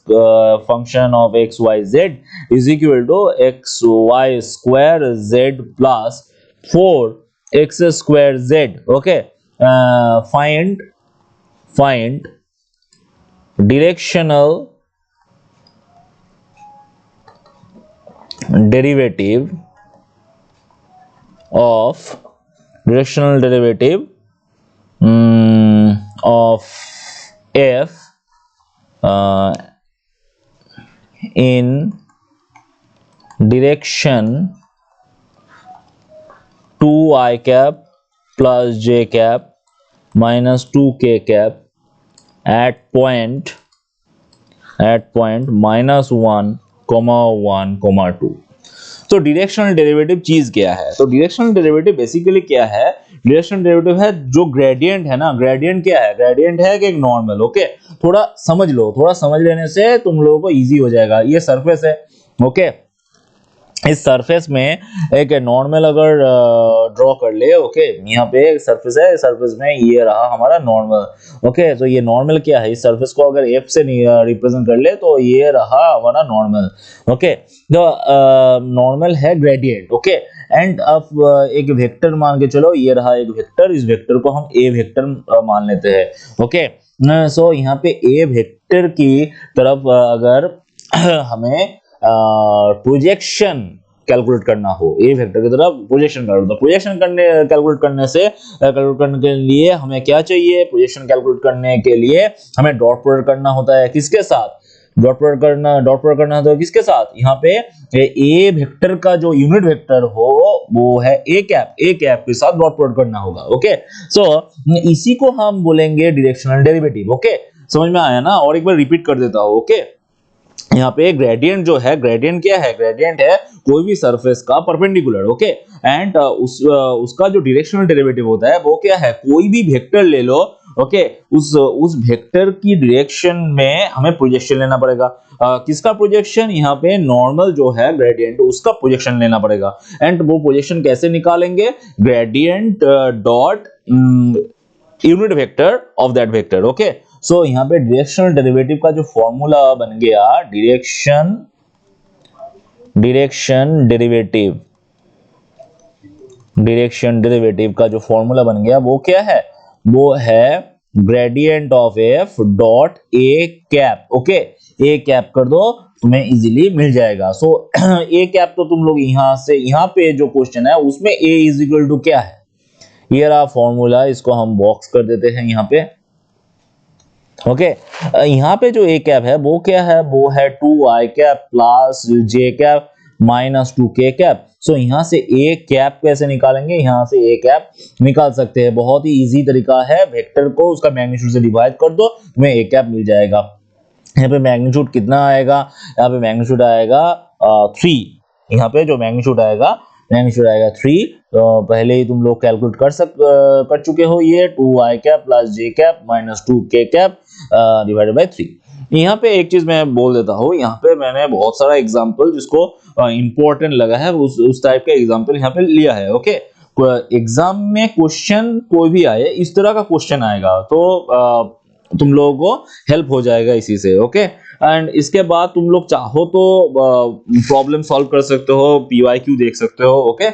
function of X Y Z is equal to X Y square Z plus 4x square Z, okay. Find directional derivative of f in direction 2i cap plus j cap minus 2k cap at point -1, -1, 2। तो डायरेक्शनल डेरिवेटिव चीज क्या है, तो डायरेक्शनल डेरिवेटिव बेसिकली क्या है, डायरेक्शनल डेरिवेटिव है जो ग्रेडियंट है ना। ग्रेडियंट क्या है, ग्रेडियंट है कि एक नॉर्मल, ओके। थोड़ा समझ लो, थोड़ा समझ लेने से तुम लोगों को इजी हो जाएगा। ये सरफेस है, ओके। इस सरफेस में एक नॉर्मल अगर ड्रॉ कर ले, ओके, यहाँ पे एक सरफेस है, सरफेस में ये रहा हमारा नॉर्मल, ओके। तो ये नॉर्मल क्या है, इस सरफेस को अगर एफ से रिप्रेजेंट कर ले तो ये रहा हमारा नॉर्मल, ओके। तो नॉर्मल है ग्रेडियंट, ओके। एंड अब एक वेक्टर मान के चलो, ये रहा एक वेक्टर, इस वेक्टर को हम ए वेक्टर मान लेते हैं, ओके। सो यहाँ पे ए वेक्टर की तरफ अगर हमें प्रोजेक्शन कैलकुलेट करना हो, ए वेक्टर की तरफ प्रोजेक्शन कर दो। प्रोजेक्शन कैलकुलेट करने के लिए हमें क्या चाहिए, प्रोजेक्शन कैलकुलेट करने के लिए हमें डॉट प्रोडक्ट करना होता है। किसके साथ डॉट प्रोडक्ट करना होता है, किसके साथ, यहाँ पे ए वेक्टर का जो यूनिट वेक्टर हो वो है ए कैप के साथ डॉट प्रोडक्ट करना होगा, ओके। सो इसी को हम बोलेंगे डायरेक्शनल डेरिवेटिव, ओके। समझ में आया ना, और एक बार रिपीट कर देता हूं, ओके। यहाँ पे ग्रेडियंट जो है, ग्रेडियंट क्या है, ग्रेडियंट है कोई भी सरफेस का परपेंडिकुलर, ओके। एंड उसका जो डायरेक्शनल डेरिवेटिव होता है वो क्या है, कोई भी वेक्टर ले लो, ओके। उस वेक्टर की डायरेक्शन में हमें प्रोजेक्शन लेना पड़ेगा। किसका प्रोजेक्शन, यहाँ पे नॉर्मल जो है ग्रेडियंट उसका प्रोजेक्शन लेना पड़ेगा। एंड वो प्रोजेक्शन कैसे निकालेंगे, gradient dot unit vector of that vector, okay. So यहाँ पे डायरेक्शनल डेरिवेटिव का जो फॉर्मूला बन गया, डायरेक्शन डेरिवेटिव का जो फॉर्मूला बन गया वो क्या है, वो है gradient of F dot A cap. Okay, A cap कर दो, तुम्हें इजीली मिल जाएगा। सो ए कैप तो तुम लोग यहां से, यहाँ पे जो क्वेश्चन है उसमें ए इज इक्वल टू क्या है, ये रहा फॉर्मूला, इसको हम बॉक्स कर देते हैं यहाँ पे। ओके, यहाँ पे जो ए कैप है वो क्या है, वो है 2i cap plus J cap minus 2k cap. सो यहाँ से ए कैप कैसे निकालेंगे, यहाँ से ए कैप निकाल सकते हैं, बहुत ही इजी तरीका है। वेक्टर को उसका मैग्नीट्यूड से डिवाइड कर दो, तुम्हें ए कैप मिल जाएगा। यहाँ पे मैग्नीट्यूड कितना आएगा, यहाँ पे मैग्नीट्यूड आएगा 3। यहाँ पे जो मैग्नीट्यूड आएगा 3। तो पहले ही तुम लोग कैलकुलेट कर चुके हो, ये 2i cap plus J cap minus 2k cap divided bye 3। यहाँ पे एक चीज मैं बोल देता हूँ, यहाँ पे मैंने बहुत सारा एग्जांपल जिसको इंपॉर्टेंट लगा है उस टाइप का एग्जांपल यहाँ पे लिया है। ओके, एग्जाम में क्वेश्चन कोई भी आए, इस तरह का क्वेश्चन आएगा तो तुम लोगों को हेल्प हो जाएगा इसी से। ओके, एंड इसके बाद तुम लोग चाहो तो प्रॉब्लम सॉल्व कर सकते हो, पीवाईक्यू देख सकते हो। ओके,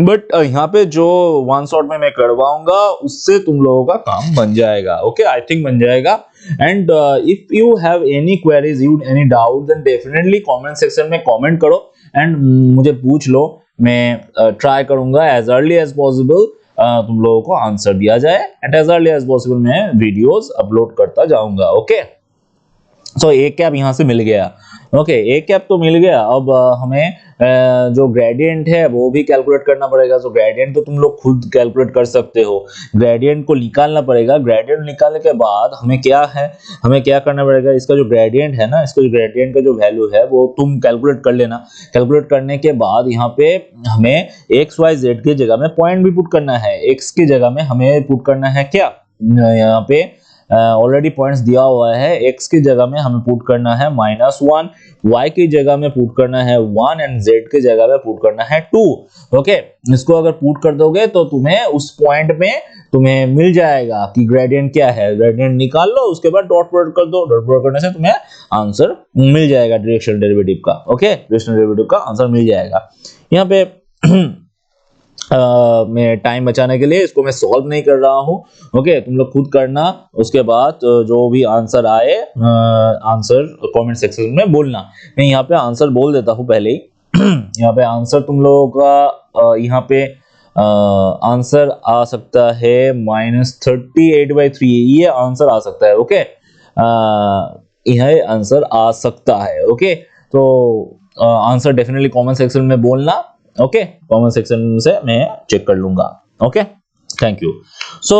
बट यहाँ पे जो वन शॉट में मैं करवाऊंगा उससे तुम लोगों का काम बन जाएगा। ओके, आई थिंक बन जाएगा। And if you have any queries, you any doubt, then definitely comment section में कमेंट करो एंड मुझे पूछ लो। मैं ट्राई करूंगा एज अर्ली एज पॉसिबल तुम लोगों को आंसर दिया जाए, and as early as possible मैं वीडियोस अपलोड करता जाऊंगा। ओके, सो ए कैप यहाँ से मिल गया। ओके, ए कैप तो मिल गया। अब हमें जो ग्रेडियंट है वो भी कैलकुलेट करना पड़ेगा। सो ग्रेडियंट तो तुम लोग खुद कैलकुलेट कर सकते हो, ग्रेडियंट को निकालना पड़ेगा। ग्रेडियंट निकालने के बाद हमें क्या करना पड़ेगा, इसका जो ग्रेडियंट है ना, इसका जो ग्रेडियंट का जो वैल्यू है वो तुम कैलकुलेट कर लेना। कैलकुलेट करने के बाद यहाँ पे हमें एक्स वाई जेड की जगह में पॉइंट भी पुट करना है। एक्स की जगह में हमें पुट करना है क्या, यहाँ पे ऑलरेडी पॉइंट्स दिया हुआ है। x की जगह में हमें पुट करना है -1, y की जगह में पुट करना है 1 एंड z की जगह में पुट करना है 2। ओके, इसको अगर पुट कर दोगे तो तुम्हें उस पॉइंट में तुम्हें मिल जाएगा कि ग्रेडियंट क्या है। ग्रेडियंट निकाल लो, उसके बाद डॉट प्रोडक्ट कर दो। डॉट प्रोडक्ट करने से तुम्हें आंसर मिल जाएगा डायरेक्शनल डेरिवेटिव का। ओके, डायरेक्शनल डेरिवेटिव का आंसर मिल जाएगा। यहाँ पे मैं टाइम बचाने के लिए इसको मैं सॉल्व नहीं कर रहा हूँ। ओके, तुम लोग खुद करना, उसके बाद जो भी आंसर आए आंसर कमेंट सेक्शन में बोलना। मैं यहाँ पे आंसर बोल देता हूँ पहले ही। यहाँ पे आंसर तुम लोगों का यहाँ पे आंसर आ सकता है -38/3, ये आंसर आ सकता है। ओके, यह आंसर आ सकता है। ओके, तो आंसर डेफिनेटली कमेंट सेक्शन में बोलना। ओके, कमेंट सेक्शन से मैं चेक कर लूंगा। Okay, thank you. सो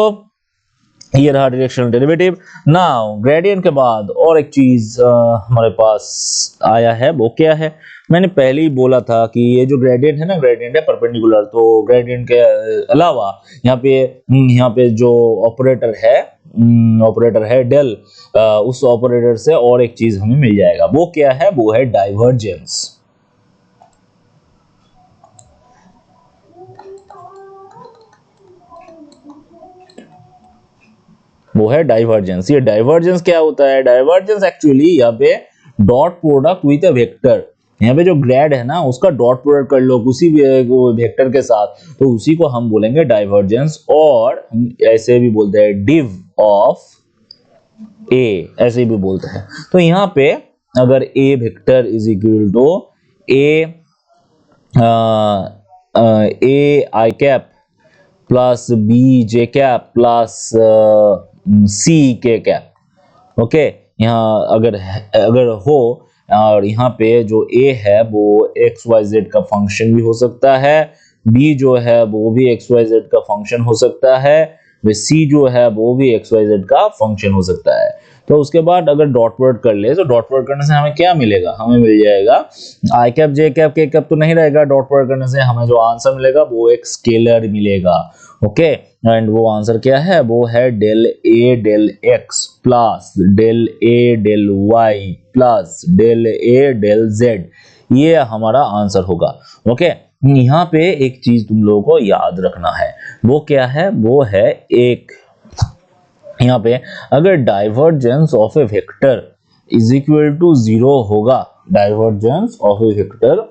ये रहा डायरेक्शनल डेरिवेटिव। नाउ ग्रेडियंट के बाद और एक चीज हमारे पास आया है, वो क्या है, मैंने पहले ही बोला था कि ये जो ग्रेडियंट है ना, ग्रेडियंट है परपेंडिकुलर। तो ग्रेडियंट के अलावा यहाँ पे जो ऑपरेटर है डेल, उस ऑपरेटर से और एक चीज हमें मिल जाएगा। वो क्या है, वो है डाइवर्जेंस। वो है डाइवर्जेंस। ये डाइवर्जेंस क्या होता है, डाइवर्जेंस एक्चुअली यहाँ पे dot product with a vector. यहाँ पे जो ग्रेड है ना, उसका डॉट प्रोडक्ट कर लो उसी वेक्टर के साथ, तो उसी को हम बोलेंगे डाइवर्जेंस। और ऐसे भी बोलते हैं डिव ऑफ ए, ऐसे भी बोलते हैं। तो यहाँ पे अगर A vector is equal to A I cap plus B J cap plus C K cap. Okay, यहाँ अगर हो, और यहाँ पे जो a है वो एक्स वाई जेड का फंक्शन भी हो सकता है, b जो है वो भी एक्स वाई जेड का फंक्शन हो सकता है, c जो है वो भी एक्स वाई जेड का फंक्शन हो सकता है। तो उसके बाद अगर डॉट प्रोडक्ट कर ले, तो डॉट प्रोडक्ट करने से हमें क्या मिलेगा, हमें मिल जाएगा आई कैप जे कैप के कैप तो नहीं रहेगा। डॉट प्रोडक्ट करने से हमें जो आंसर मिलेगा वो एक स्केलर मिलेगा। ओके, एंड वो आंसर क्या है, वो है del A del x plus del A del y plus del A del Z, ये हमारा आंसर होगा। ओके, यहाँ पे एक चीज तुम लोगों को याद रखना है, वो क्या है, वो है एक यहाँ पे अगर divergence of a vector is equal to 0 होगा, divergence of a vector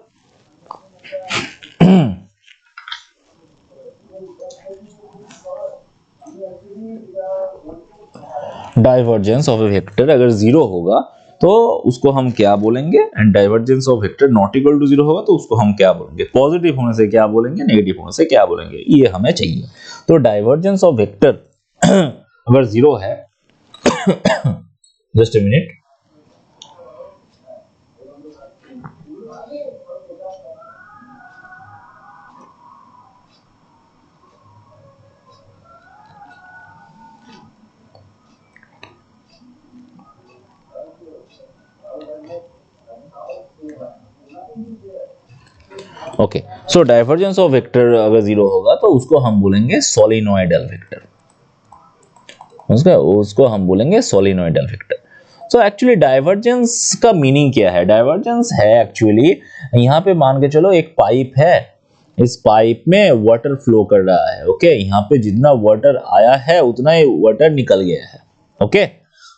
divergence of a vector अगर जीरो होगा तो उसको हम क्या बोलेंगे, and divergence of vector not equal to zero होगा तो उसको हम क्या बोलेंगे, पॉजिटिव होने से क्या बोलेंगे, नेगेटिव होने से क्या बोलेंगे, ये हमें चाहिए। तो डाइवर्जेंस ऑफ वेक्टर अगर जीरो है just a minute, okay. So divergence of vector अगर जीरो होगा तो उसको हम बोलेंगे सोलिनोइडल वेक्टर, उसको हम बोलेंगे सोलिनोइडल वेक्टर। सो एक्चुअली डाइवर्जेंस का मीनिंग क्या है, डाइवर्जेंस है एक्चुअली, यहाँ पे मान के चलो एक पाइप है, इस पाइप में वाटर फ्लो कर रहा है, ओके, यहाँ पे जितना वाटर आया है उतना ही वाटर निकल गया है, ओके,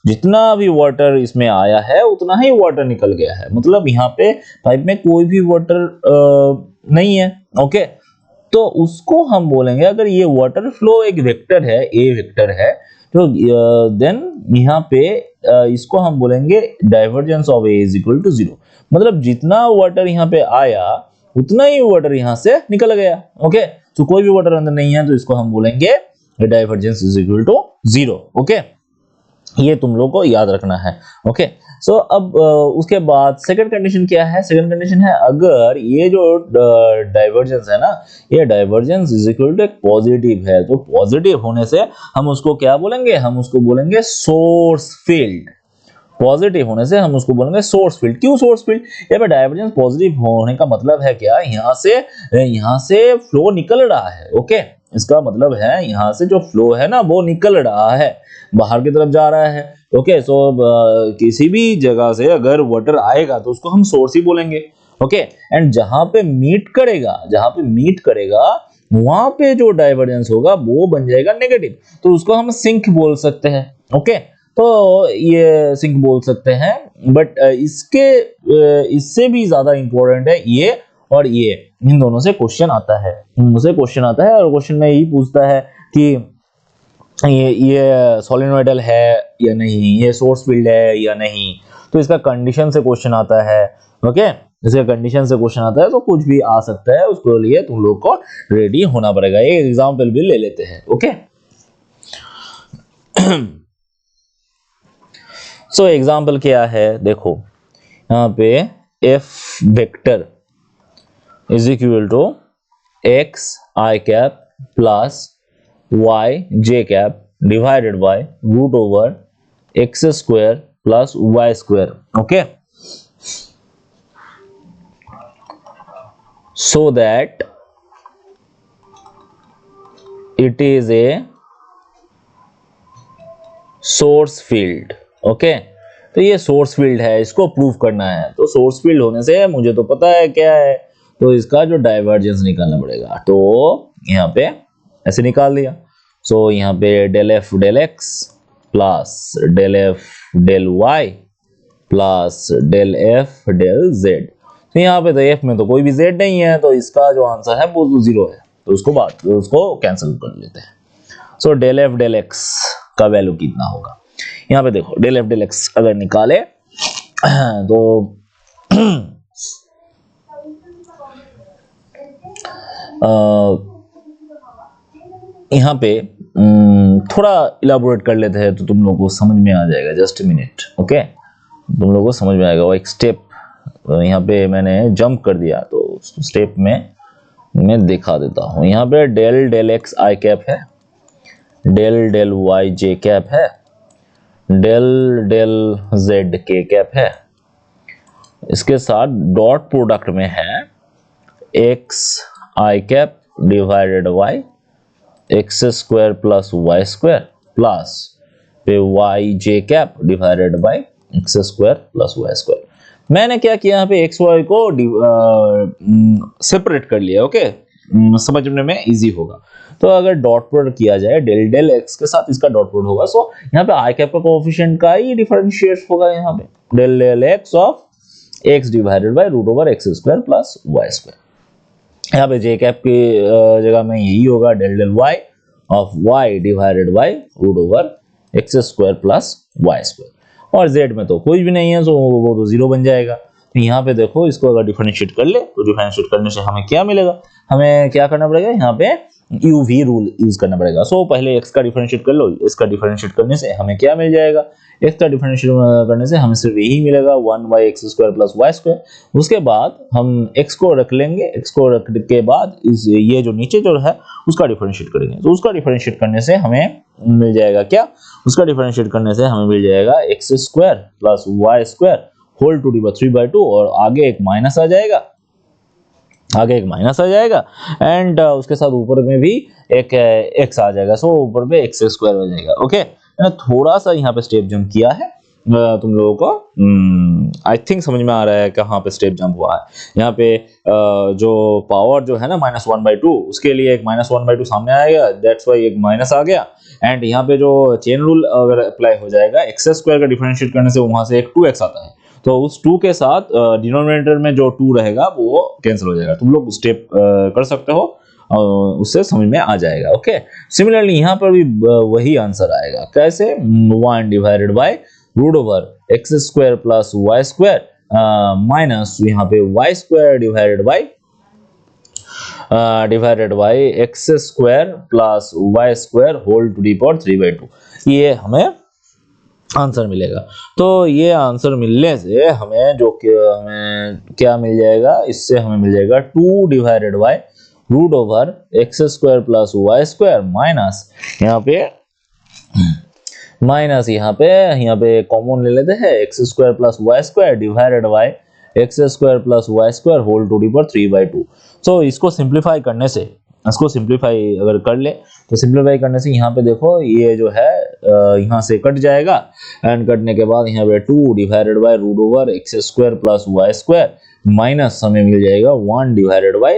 जितना भी वाटर इसमें आया है उतना ही वाटर निकल गया है, मतलब यहाँ पे पाइप में कोई भी वाटर नहीं है, ओके। तो उसको हम बोलेंगे, अगर ये वाटर फ्लो एक वेक्टर है, ए वेक्टर है, तो देन यहाँ पे इसको हम बोलेंगे divergence of a is equal to zero, मतलब जितना वाटर यहाँ पे आया उतना ही वाटर यहाँ से निकल गया, ओके। तो कोई भी वाटर अंदर नहीं है तो इसको हम बोलेंगे divergence is equal to zero, okay, ये तुम लोग को याद रखना है, ओके। सो अब उसके बाद सेकंड कंडीशन क्या है, सेकंड कंडीशन है अगर ये जो डाइवर्जेंस है ना, ये डाइवर्जेंस इज इक्वल टू एक पॉजिटिव है, तो पॉजिटिव होने से हम उसको क्या बोलेंगे, हम उसको बोलेंगे सोर्स फील्ड, पॉजिटिव होने से हम उसको बोलेंगे सोर्स फील्ड। क्यों सोर्स फील्ड, यहाँ पे डाइवर्जेंस पॉजिटिव होने का मतलब है क्या, यहाँ से फ्लो निकल रहा है, ओके, इसका मतलब है यहाँ से जो फ्लो है ना वो निकल रहा है, बाहर की तरफ जा रहा है, ओके। सो किसी भी जगह से अगर वाटर आएगा तो उसको हम सोर्स ही बोलेंगे, ओके। एंड जहां पे मीट करेगा वहां पे जो डाइवर्जेंस होगा वो बन जाएगा नेगेटिव, तो उसको हम सिंक बोल सकते हैं, ओके। तो ये सिंक बोल सकते हैं, बट इससे भी ज्यादा इंपॉर्टेंट है ये और ये, इन दोनों से क्वेश्चन आता है, और क्वेश्चन में यही पूछता है कि ये सोलिनोइडल है या नहीं, ये सोर्स फील्ड है या नहीं, तो इसका कंडीशन से क्वेश्चन आता है, ओके, इसका कंडीशन से क्वेश्चन आता है, तो कुछ भी आ सकता है, उसके लिए तुम लोग को रेडी होना पड़ेगा। एक एग्जांपल भी ले लेते हैं, ओके। सो एग्जांपल क्या है, देखो यहाँ पे F vector is equal to x I cap plus y J cap divided by root over x square plus Y square, okay, so that it is a source field, okay. तो ये सोर्स फील्ड है, इसको प्रूव करना है, तो सोर्स फील्ड होने से मुझे तो पता है क्या है, तो इसका जो डाइवर्जेंस निकालना पड़ेगा, तो यहाँ पे ऐसे निकाल दिया। सो यहाँ पे del F del x plus del F del y plus del F del z, तो यहाँ पे तो एफ में तो कोई भी जेड नहीं है, तो इसका जो आंसर है वो जीरो है, तो उसको कैंसिल कर लेते हैं। So del F del x का वैल्यू कितना होगा, यहाँ पे देखो डेल एफ डेल एक्स अगर निकाले तो यहाँ पे थोड़ा इलाबोरेट कर लेते हैं तो तुम लोगों को समझ में आ जाएगा, जस्ट मिनट, ओके, तुम लोगों को समझ में आएगा। वो एक स्टेप यहाँ पे मैंने जंप कर दिया, तो स्टेप में मैं दिखा देता हूँ। यहाँ पे डेल डेल एक्स आई कैप है, डेल डेल वाई जे कैप है, डेल डेल जेड के कैप है, इसके साथ डॉट प्रोडक्ट में है x I cap divided y x square plus Y square plus y J cap divided by x square plus Y square. मैंने क्या किया, यहाँ पे एक्स वाई को सेपरेट कर लिया, ओके, समझने में इजी होगा। तो अगर डॉट प्रोडक्ट किया जाए डेल डेल एक्स के साथ इसका डॉट प्रोडक्ट होगा, सो यहाँ पे आई कैप का कोएफिशिएंट का ही डिफरेंशिएट होगा, यहाँ पे del del x of x divided by root over x square plus Y square. यहाँ पे जे कैप की जगह में यही होगा del del y of y divided by root over x square plus Y square, और जेड में तो कुछ भी नहीं है, तो वो तो जीरो बन जाएगा। तो यहाँ पे देखो, इसको अगर डिफरेंशिएट कर ले तो डिफरेंशिएट करने से हमें क्या मिलेगा, हमें क्या करना पड़ेगा, यहाँ पे यूवी रूल यूज करना पड़ेगा। सो पहले x का डिफरेंशिएट कर लो, इसका डिफरेंशिएट करने से हमें क्या मिल जाएगा, x का डिफरेंशिएट करने से हमें सिर्फ यही मिलेगा 1/x square plus Y square. उसके बाद हम x को रख लेंगे, x को रखने के बाद इस ये जो नीचे जो है उसका डिफरेंशिएट करेंगे, तो उसका डिफरेंशिएट करने से हमें मिल जाएगा क्या, उसका डिफरेंशिएट करने से हमें मिल जाएगा x square plus Y square whole to the power 3/2, और आगे एक माइनस आ जाएगा, आगे एक माइनस आ जाएगा, एंड उसके साथ ऊपर में भी एक x आ जाएगा। सो ऊपर पे x स्क्वायर हो जाएगा। ओके, मैंने थोड़ा सा यहाँ पे स्टेप जंप किया है, तुम लोगों को आई थिंक समझ में आ रहा है कहाँ पे स्टेप जंप हुआ है। यहाँ पे जो पावर जो है ना -1/2, उसके लिए एक -1/2 सामने आएगा, दैट्स वाई एक माइनस आ गया। एंड यहाँ पे जो चेन रूल अगर अप्लाई हो जाएगा, एक्स स्क्वायर का डिफरेंशिएट करने से वहां से एक 2x आता है, तो उस 2 के साथ डिनोमिनेटर में जो 2 रहेगा वो कैंसिल हो जाएगा। तुम लोग स्टेप कर सकते हो, उससे समझ में आ जाएगा। ओके, सिमिलरली यहाँ पर भी वही आंसर आएगा, कैसे, 1 divided by root over x square plus Y square minus यहाँ पे y square divided by x square plus Y square whole to the power 3/2, ये हमें आंसर मिलेगा। तो ये आंसर मिलने से हमें हमें क्या मिल जाएगा, इससे हमें मिल जाएगा 2 divided by root over x square plus Y square minus यहाँ पे कॉमन ले लेते हैं, x square plus Y square divided by x square plus Y square whole to the power 3/2। So इसको सिंप्लीफाई करने से, इसको सिंप्लीफाई अगर कर ले तो सिंप्लीफाई करने से यहाँ पे देखो ये जो है यहाँ से कट जाएगा, एंड कटने के बाद यहाँ पे 2 divided by root over x square plus Y square minus हमें मिल जाएगा 1 divided by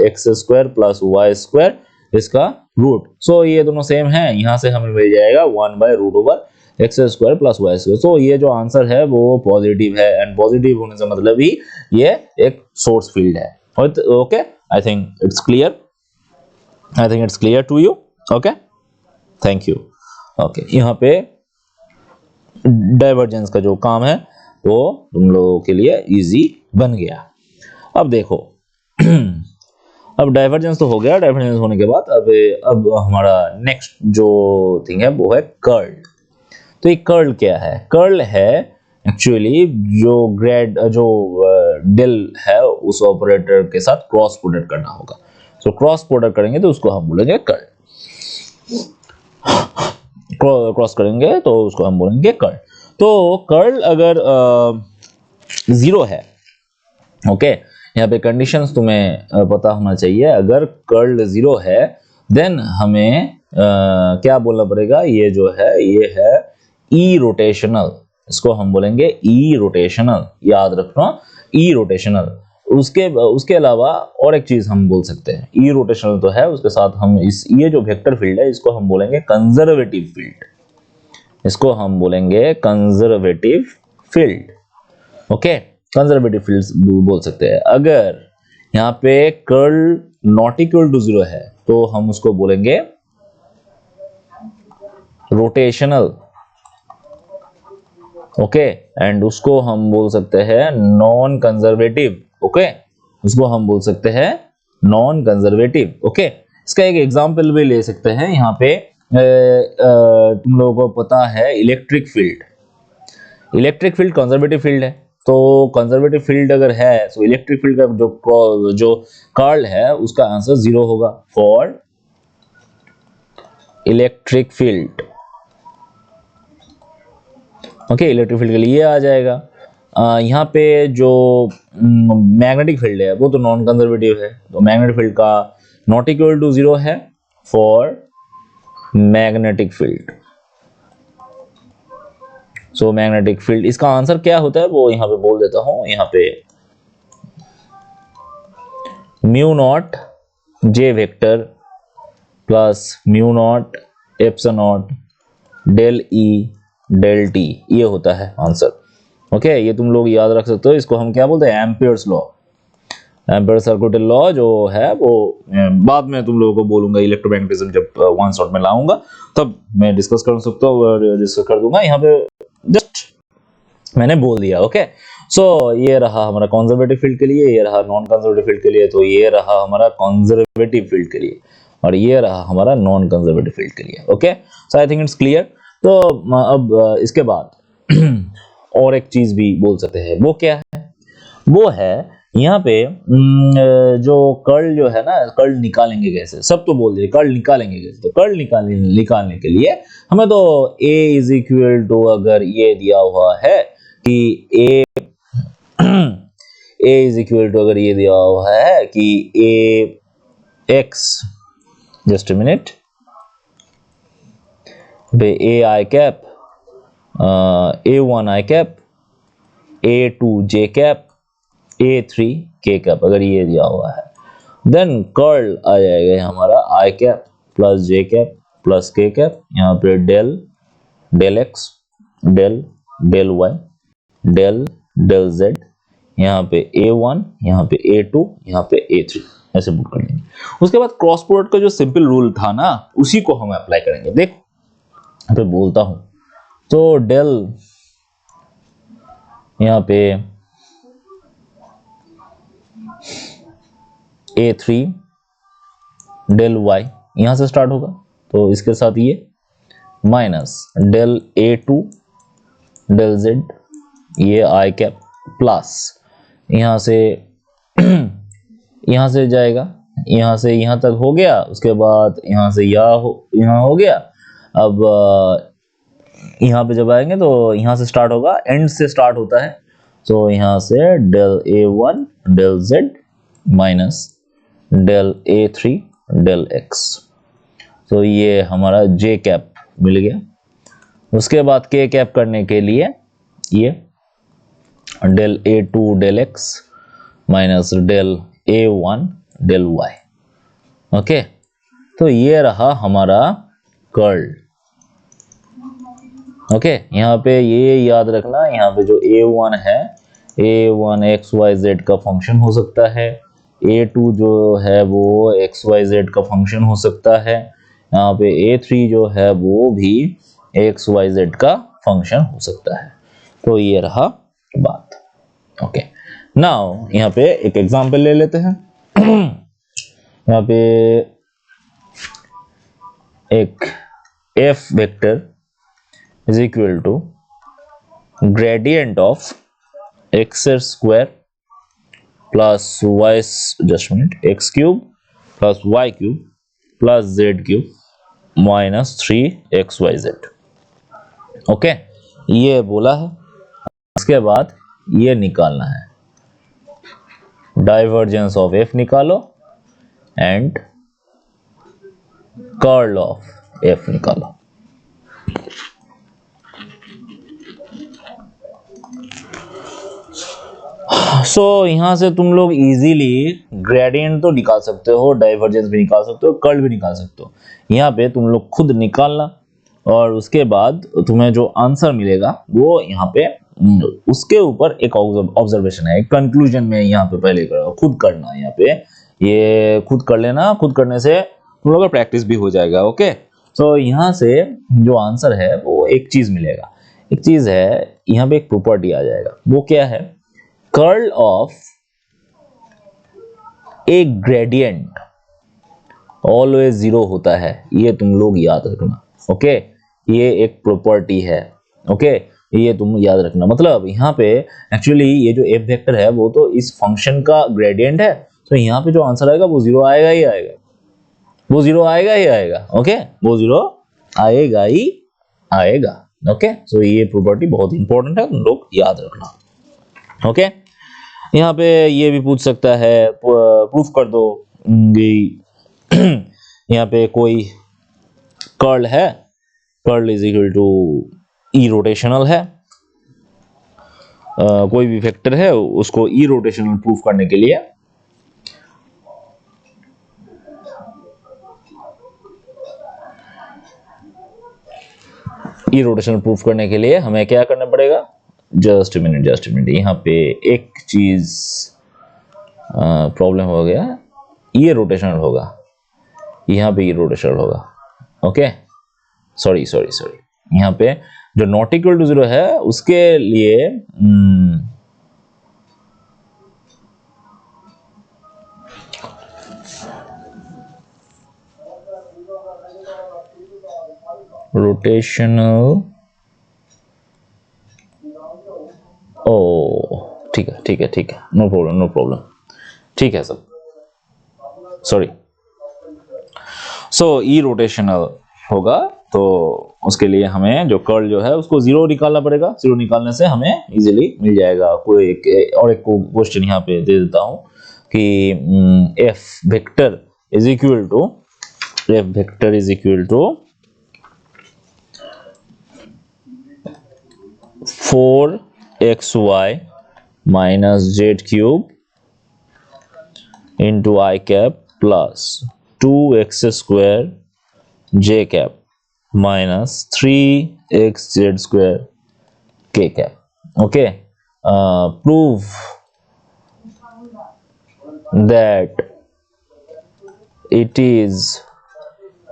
x square plus Y square इसका रूट। सो ये दोनों सेम है, यहाँ से हमें मिल जाएगा 1/रूट over x square plus Y square. So ये जो आंसर है वो पॉजिटिव है, एंड पॉजिटिव होने से मतलब ही ये एक सोर्स फील्ड है। Okay, I think it's clear to you. Okay, thank you. Okay, यहाँ पे डाइवर्जेंस का जो काम है वो तुम लोगों के लिए इजी बन गया। अब देखो अब डाइवर्जेंस तो हो गया, डाइवर्जेंस होने के बाद अब हमारा नेक्स्ट जो थिंग है वो है कर्ल। तो ये कर्ल क्या है, कर्ल है एक्चुअली जो डेल है उस ऑपरेटर के साथ क्रॉस प्रोडक्ट करना होगा। तो क्रॉस प्रोडक्ट करेंगे तो उसको हम बोलेंगे कर्ल, क्रॉस करेंगे तो उसको हम बोलेंगे कर्ल। तो कर्ल अगर 0 है, ओके, यहाँ पे कंडीशंस तुम्हें पता होना चाहिए। अगर कर्ल 0 है देन हमें क्या बोलना पड़ेगा, ये जो है ये है ई रोटेशनल, इसको हम बोलेंगे ई रोटेशनल, याद रखना ई रोटेशनल। उसके अलावा और एक चीज हम बोल सकते हैं, ई रोटेशनल तो है, उसके साथ हम ये जो वेक्टर फील्ड है इसको हम बोलेंगे कंजर्वेटिव फील्ड, इसको हम बोलेंगे conservative field. Okay, conservative field बोल सकते हैं। अगर यहाँ पे कर्ल नॉट इक्वल टू 0 है तो हम उसको बोलेंगे रोटेशनल। ओके, एंड उसको हम बोल सकते हैं नॉन कंजर्वेटिव। ओके, उसको हम बोल सकते हैं नॉन कंजर्वेटिव। ओके, इसका एक एग्जांपल भी ले सकते हैं। यहाँ पे तुम लोगों को पता है इलेक्ट्रिक फील्ड कंजर्वेटिव फील्ड है। तो कंजर्वेटिव फील्ड अगर है तो इलेक्ट्रिक फील्ड का जो कर्ल है उसका आंसर 0 होगा for electric field. Okay, electric field के लिए आ जाएगा। यहाँ पे जो मैग्नेटिक फील्ड है वो तो नॉन कंजर्वेटिव है, तो मैग्नेटिक फील्ड का नॉट इक्वल टू 0 है for magnetic field. So magnetic field, इसका आंसर क्या होता है वो यहाँ पे बोल देता हूं। यहाँ पे mu naught J vector plus mu naught epsilon naught del E del T, ये होता है आंसर। ओके, ये तुम लोग याद रख सकते हो। इसको हम क्या बोलते हैं, Ampere's law. Ampere circular law जो है वो बाद में तुम लोगों को बोलूंगा, इलेक्ट्रोमैग्नेटिज्म जब वन शॉट में लाऊंगा तब मैं डिस्कस कर सकता हूँ और डिस्कस कर दूंगा। यहाँ पे जस्ट मैंने बोल दिया। ओके, सो ये रहा हमारा कंजर्वेटिव फील्ड के लिए, ये रहा नॉन कंजर्वेटिव फील्ड के लिए, तो ये रहा हमारा कंजर्वेटिव फील्ड के लिए और ये रहा हमारा नॉन कंजर्वेटिव फील्ड के लिए। Okay, so I think it's clear. तो अब इसके बाद और एक चीज भी बोल सकते हैं, वो क्या है? वो है यहाँ पे जो कर्ल जो है ना, कर्ल निकालेंगे कैसे? सब तो बोल दिए, कर्ल निकालेंगे कैसे? तो कर्ल निकालने के लिए हमें तो a इज इक्वल टू, अगर ये दिया हुआ है कि a इज इक्वल टू, अगर ये दिया हुआ है कि a x, just a minute, a I cap, a1 I cap, a2 j cap, a3 k cap, अगर ये दिया हुआ है, देन कर्ल आ जाएगा हमारा I cap plus j cap plus k cap, यहाँ पे del del x, del del y, del del z, यहाँ पे a1, यहाँ पे a2, यहाँ पे a3, ऐसे बुक कर लेंगे। उसके बाद क्रॉस प्रोडक्ट का जो सिंपल रूल था ना, उसी को हम अप्लाई करेंगे। देखो यहाँ पे बोलता हूं, तो डेल यहाँ पे a3 डेल y यहां से स्टार्ट होगा, तो इसके साथ ये minus del a2 del z, ये I कैप प्लस यहां से यहां से जाएगा, यहां से यहां तक हो गया, उसके बाद यहां से यहां हो गया। अब यहां पे जब आएंगे तो यहां से स्टार्ट होगा, एंड से स्टार्ट होता है, तो यहां से del a1 del z minus del a3 del x, तो ये हमारा j कैप मिल गया। उसके बाद k कैप करने के लिए ये del a2 del x minus del a1 del y। Okay, तो ये रहा हमारा कर्ल। ओके, यहाँ पे ये याद रखना, यहाँ पे जो a1 है, a1 x y z का फंक्शन हो सकता है, a2 जो है वो x y z का फंक्शन हो सकता है, यहाँ पे a3 जो है वो भी x y z का फंक्शन हो सकता है। तो ये रहा बात। ओके, नाउ यहाँ पे एक एग्जांपल ले लेते हैं। यहाँ पे एक f vector is equal to gradient of x square plus y, just a minute, x cube plus y cube plus z cube minus 3xyz। Okay, ये बोला है। इसके बाद ये निकालना है, डाइवर्जेंस ऑफ f निकालो एंड कर्ल ऑफ f निकालो। सो यहाँ से तुम लोग इजीली ग्रेडियंट तो निकाल सकते हो, डाइवर्जेंस भी निकाल सकते हो, कर्ल भी निकाल सकते हो। यहाँ पे तुम लोग खुद निकालना और उसके बाद तुम्हें जो आंसर मिलेगा वो यहाँ पे उसके ऊपर एक ऑब्जर्वेशन है, एक कंक्लूजन में यहाँ पे पहले खुद करना। यहाँ पे ये खुद कर लेना, खुद करने से तुम लोग का प्रैक्टिस भी हो जाएगा। ओके, तो यहाँ से जो आंसर है वो एक चीज मिलेगा। एक चीज है, यहाँ पे एक प्रॉपर्टी आ जाएगा, वो क्या है? Curl of A gradient always 0 होता है, ये तुम लोग याद रखना। ओके, ये एक प्रॉपर्टी है। ओके, ये तुम याद रखना। मतलब यहाँ पे एक्चुअली ये जो एफ वेक्टर है वो तो इस फंक्शन का ग्रेडियंट है, तो यहाँ पे जो आंसर आएगा वो 0 आएगा ही आएगा, वो 0 आएगा ही आएगा। ओके, वो 0 आएगा ही आएगा। ओके, सो ये प्रॉपर्टी बहुत इंपॉर्टेंट है, तुम लोग याद रखना। ओके, यहाँ पे ये भी पूछ सकता है, प्रूफ कर दो यहाँ पे कोई कर्ल है, curl is equal to e rotational है, कोई भी वेक्टर है उसको ई रोटेशनल प्रूफ करने के लिए हमें क्या करना पड़ेगा? जस्ट मिनट, यहाँ पे एक चीज प्रॉब्लम हो गया, ये रोटेशनल होगा, यहाँ पे ये रोटेशनल होगा। ओके, सॉरी, यहाँ पे जो नॉट इक्वल टू 0 है उसके लिए रोटेशनल, ओ ठीक है, नो प्रॉब्लम, ठीक है सब, सॉरी। सो ई रोटेशनल होगा, तो उसके लिए हमें जो कर्ल जो है उसको 0 निकालना पड़ेगा। 0 निकालने से हमें इजीली मिल जाएगा। कोई एक क्वेश्चन यहाँ पे दे देता हूँ कि F vector is equal to 4xy minus z cube into I cap plus 2x square j cap minus 3xz square k cap. Okay, prove that it is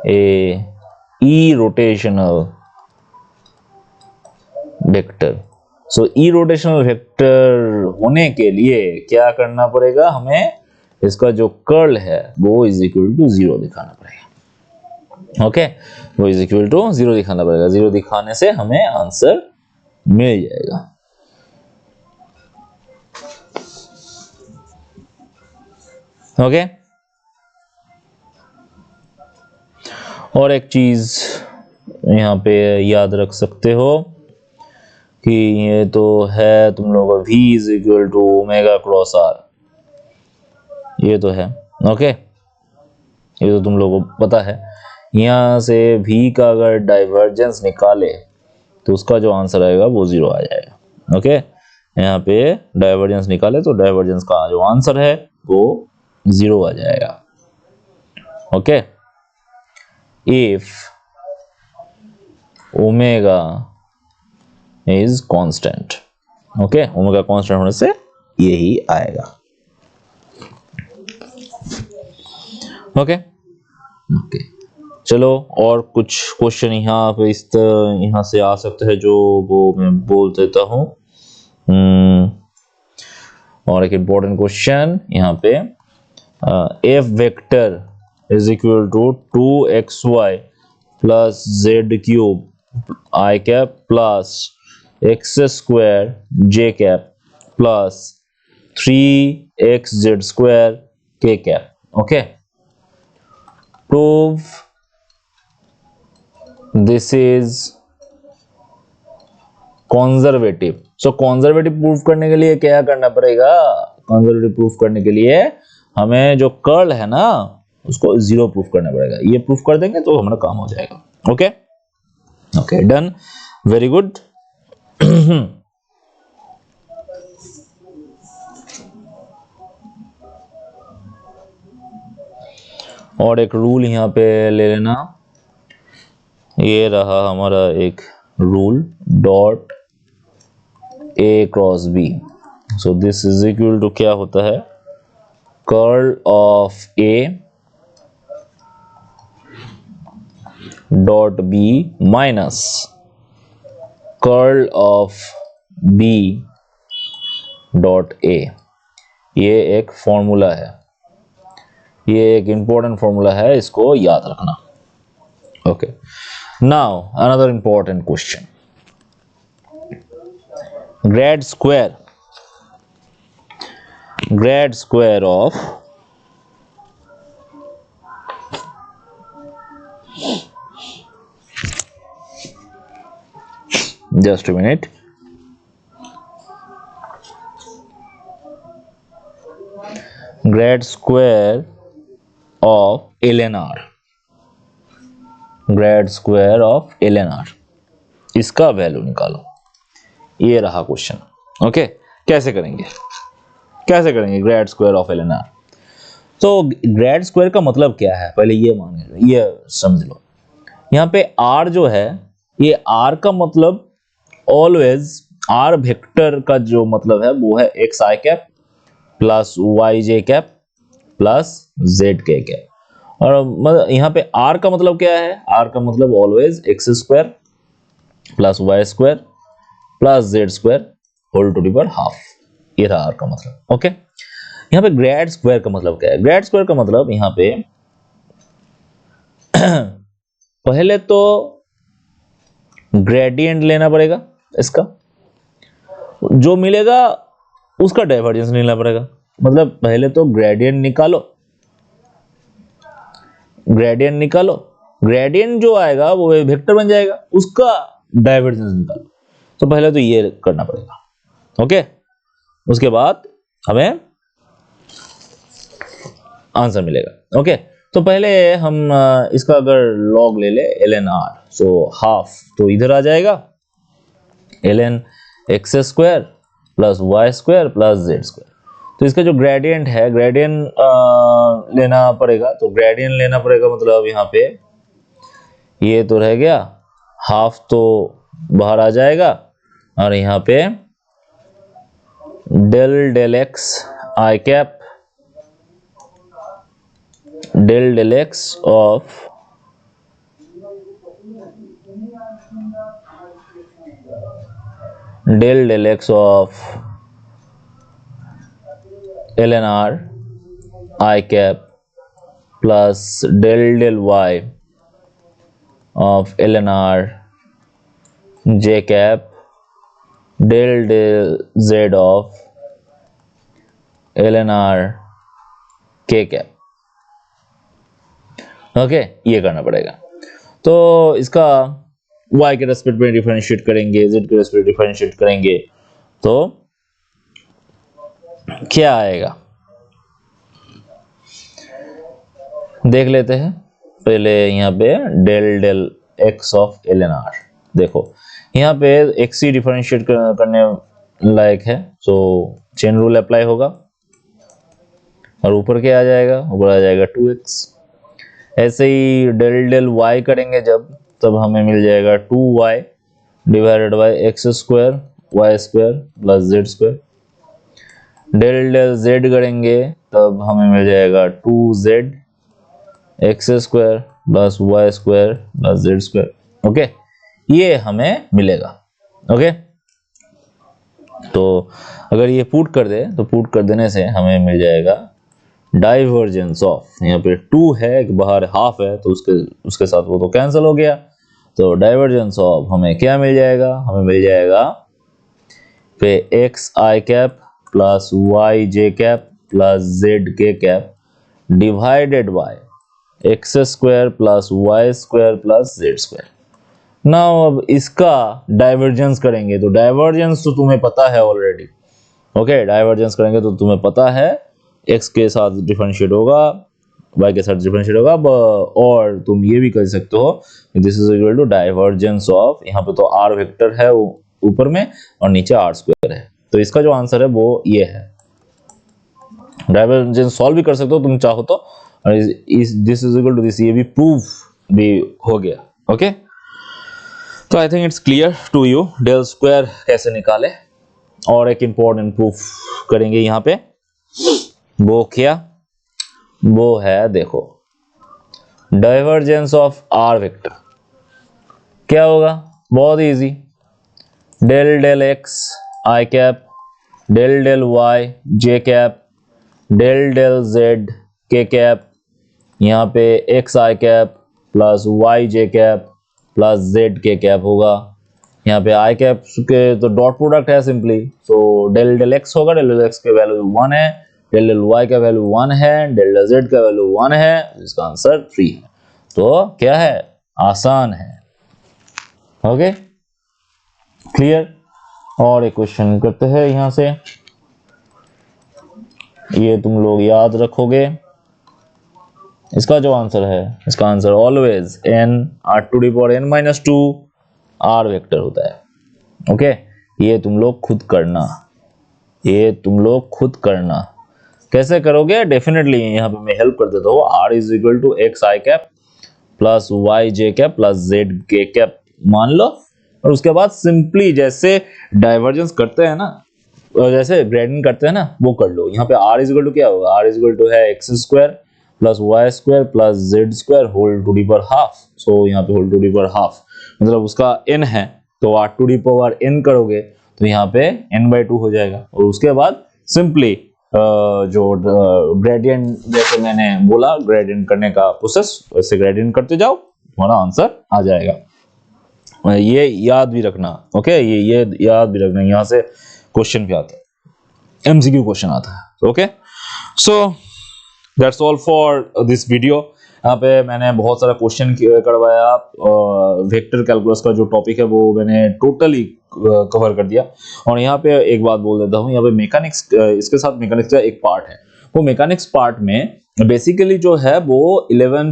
a irrotational vector. So irrotational vector होने के लिए क्या करना पड़ेगा, हमें इसका जो कर्ल है वो इज इक्वल टू 0 दिखाना पड़ेगा। ओके, वो इज इक्वल टू 0 दिखाना पड़ेगा। 0 दिखाने से हमें आंसर मिल जाएगा। ओके, और एक चीज यहाँ पे याद रख सकते हो कि ये तो है तुम लोगों का v is equal to omega cross r, ये तो है। ओके, ये तो तुम लोगों को पता है। यहाँ से v का अगर डाइवर्जेंस निकाले तो उसका जो आंसर आएगा वो 0 आ जाएगा। ओके, यहाँ पे डाइवर्जेंस निकाले तो डाइवर्जेंस का जो आंसर है वो 0 आ जाएगा। Okay, if omega is constant. Okay, omega constant होने से यही आएगा। ओके, चलो और कुछ क्वेश्चन यहाँ पे यहाँ से आ सकते हैं जो वो मैं बोल देता हूँ। और एक इम्पोर्टेंट क्वेश्चन यहाँ पे, F vector is equal to 2xy plus z cube i cap plus x square j cap plus 3xz square k cap. Okay, prove this is conservative. So conservative proof करने के लिए क्या करना पड़ेगा, कॉन्जर्वेटिव प्रूफ करने के लिए हमें जो कर्ल है ना उसको 0 प्रूफ करना पड़ेगा। ये प्रूफ कर देंगे तो हमारा काम हो जाएगा। Okay, okay, done, very good. और एक रूल यहाँ पे ले लेना, ये रहा हमारा एक rule, dot A cross b. So this is equal to क्या होता है, curl of a dot b minus curl of b dot a. ये एक फॉर्मूला है, ये एक इंपॉर्टेंट फॉर्मूला है, इसको याद रखना। Okay, now another important question, grade square of just a minute, grad square of ln r, grade square of ln r, इसका वैल्यू निकालो। ये रहा क्वेश्चन। ओके, कैसे करेंगे grade square of ln r। तो ग्रेड स्क्वायर का मतलब क्या है, पहले ये ये समझ लो। यहाँ पे r जो है, ये r का मतलब ऑलवेज r वेक्टर का जो मतलब है वो है x i cap plus y J cap plus z के कैप। और मतलब यहाँ पे आर का मतलब क्या है, आर का मतलब always x square plus Y square plus Z square whole to the power half, ये था आर का मतलब। ओके, यहाँ पे ग्रेड स्क्वायर का मतलब क्या है, ग्रेड स्क्वायर का मतलब यहाँ पे पहले तो ग्रेडियंट लेना पड़ेगा, इसका जो मिलेगा उसका डाइवर्जेंस लेना पड़ेगा। मतलब पहले तो ग्रेडियंट निकालो, ग्रेडियंट निकालो, ग्रेडियंट जो आएगा वो वेक्टर बन जाएगा, उसका डाइवर्जेंस निकालो। तो पहले तो ये करना पड़ेगा। ओके, उसके बाद हमें आंसर मिलेगा। ओके, तो पहले हम इसका अगर लॉग ले ले ln r, सो हाफ तो इधर आ जाएगा ln x square plus Y square plus Z square. तो इसका जो ग्रेडियंट है, ग्रेडियंट लेना पड़ेगा। तो ग्रेडियंट लेना पड़ेगा मतलब यहाँ पे ये तो रह गया, हाफ तो बाहर आ जाएगा, और यहाँ पे del del x I cap del del x of del del x of ln r I cap plus del del y of ln r j cap del del z of ln r k cap। Okay, ये करना पड़ेगा। तो इसका y के रेस्पेक्ट में डिफरेंशिएट करेंगे, z के रेस्पेक्ट डिफरेंशिएट करेंगे, तो क्या आएगा देख लेते हैं। पहले यहाँ पे del del x of ln r, देखो यहाँ पे x ही डिफरेंशिएट करने लायक है, सो चेन रूल अप्लाई होगा, और ऊपर क्या आ जाएगा, ऊपर आ जाएगा 2x। ऐसे ही डेल डेल y करेंगे जब, तब हमें मिल जाएगा 2y divided by x square y square plus Z square. Del del z करेंगे तब हमें मिल जाएगा 2z x square plus Y square plus Z square. Okay, ये हमें मिलेगा। ओके, तो अगर ये पुट कर दे, तो पुट कर देने से हमें मिल जाएगा डाइवर्जेंस ऑफ, यहाँ पे 2 है, बाहर हाफ है, तो उसके साथ वो तो कैंसिल हो गया। तो डाइवर्जेंस ऑफ हमें क्या मिल जाएगा, हमें मिल जाएगा पे एक्स आई कैप प्लस वाई जे कैप प्लस जेड के cap divided by x square plus Y square plus Z square. Now अब इसका डाइवर्जेंस करेंगे, तो डाइवर्जेंस तो तुम्हें पता है ऑलरेडी। ओके, डाइवर्जेंस करेंगे तो तुम्हें पता है x के साथ डिफरेंशिएट होगा, y के साथ डिफरेंशिएट होगा, और तुम ये भी कर सकते हो this is equal to divergence of, यहाँ पे तो r वेक्टर है ऊपर में और नीचे r स्क्वायर है, तो इसका जो आंसर है वो ये है। डाइवर्जेंस सॉल्व भी कर सकते हो तुम चाहो तो, this is equal to this, ये भी प्रूफ भी हो गया। ओके, तो I think it's clear to you del square कैसे निकाले। और एक इंपॉर्टेंट प्रूफ करेंगे यहाँ पे, वो क्या, वो है देखो डाइवर्जेंस ऑफ आर वेक्टर क्या होगा, बहुत इजी, डेल डेल एक्स आई कैप डेल डेल वाई जे कैप डेल डेल जेड के कैप, यहाँ पे एक्स आई कैप प्लस वाई जे कैप प्लस जेड के कैप होगा। यहाँ पे आई कैप के तो डॉट प्रोडक्ट है simply, so del del x होगा, डेल डेल एक्स के वैल्यू 1 है, डेल डेल वाई का वैल्यू 1 है, डेल डेल जेड का वैल्यू 1 है, इसका आंसर 3 है। तो क्या है, आसान है। Okay, clear. और एक क्वेश्चन करते हैं यहां से, ये तुम लोग याद रखोगे, इसका जो आंसर है, इसका answer always n r to the power n minus 2 r vector होता है। ओके, ये तुम लोग खुद करना, ये तुम लोग खुद करना। कैसे करोगे, डेफिनेटली यहाँ पे मैं हेल्प कर देता हूँ। r is equal to x I cap plus y J cap plus z के कैप मान लो, और उसके बाद सिंपली जैसे डाइवर्जेंस करते हैं ना, जैसे ग्रेडियंट करते हैं ना वो कर लो। यहाँ पे r इक्वल टू क्या होगा, r इक्वल टू है X square plus Y square plus Z square whole to the power half. So यहाँ पे whole to the power half मतलब उसका n है, तो r to the power n करोगे तो यहाँ पे n/2 हो जाएगा। और उसके बाद सिंपली जो ग्रेडियंट जैसे मैंने बोला ग्रेडियंट करने का प्रोसेस, वैसे ग्रेडियंट करते जाओ तुम्हारा आंसर आ जाएगा। ये याद भी रखना, ओके, ये याद भी रखना, यहाँ से क्वेश्चन भी आता है, एमसीक्यू क्वेश्चन आता है। Okay, so that's all for this video. यहाँ पे मैंने बहुत सारा क्वेश्चन करवाया, वेक्टर कैलकुलस का जो टॉपिक है वो मैंने टोटली कवर कर दिया। और यहाँ पे एक बात बोल देता हूँ, यहाँ पे मैकेनिक्स, इसके साथ मैकेनिक्स का एक पार्ट है, वो मैकेनिक्स पार्ट में बेसिकली जो है वो 11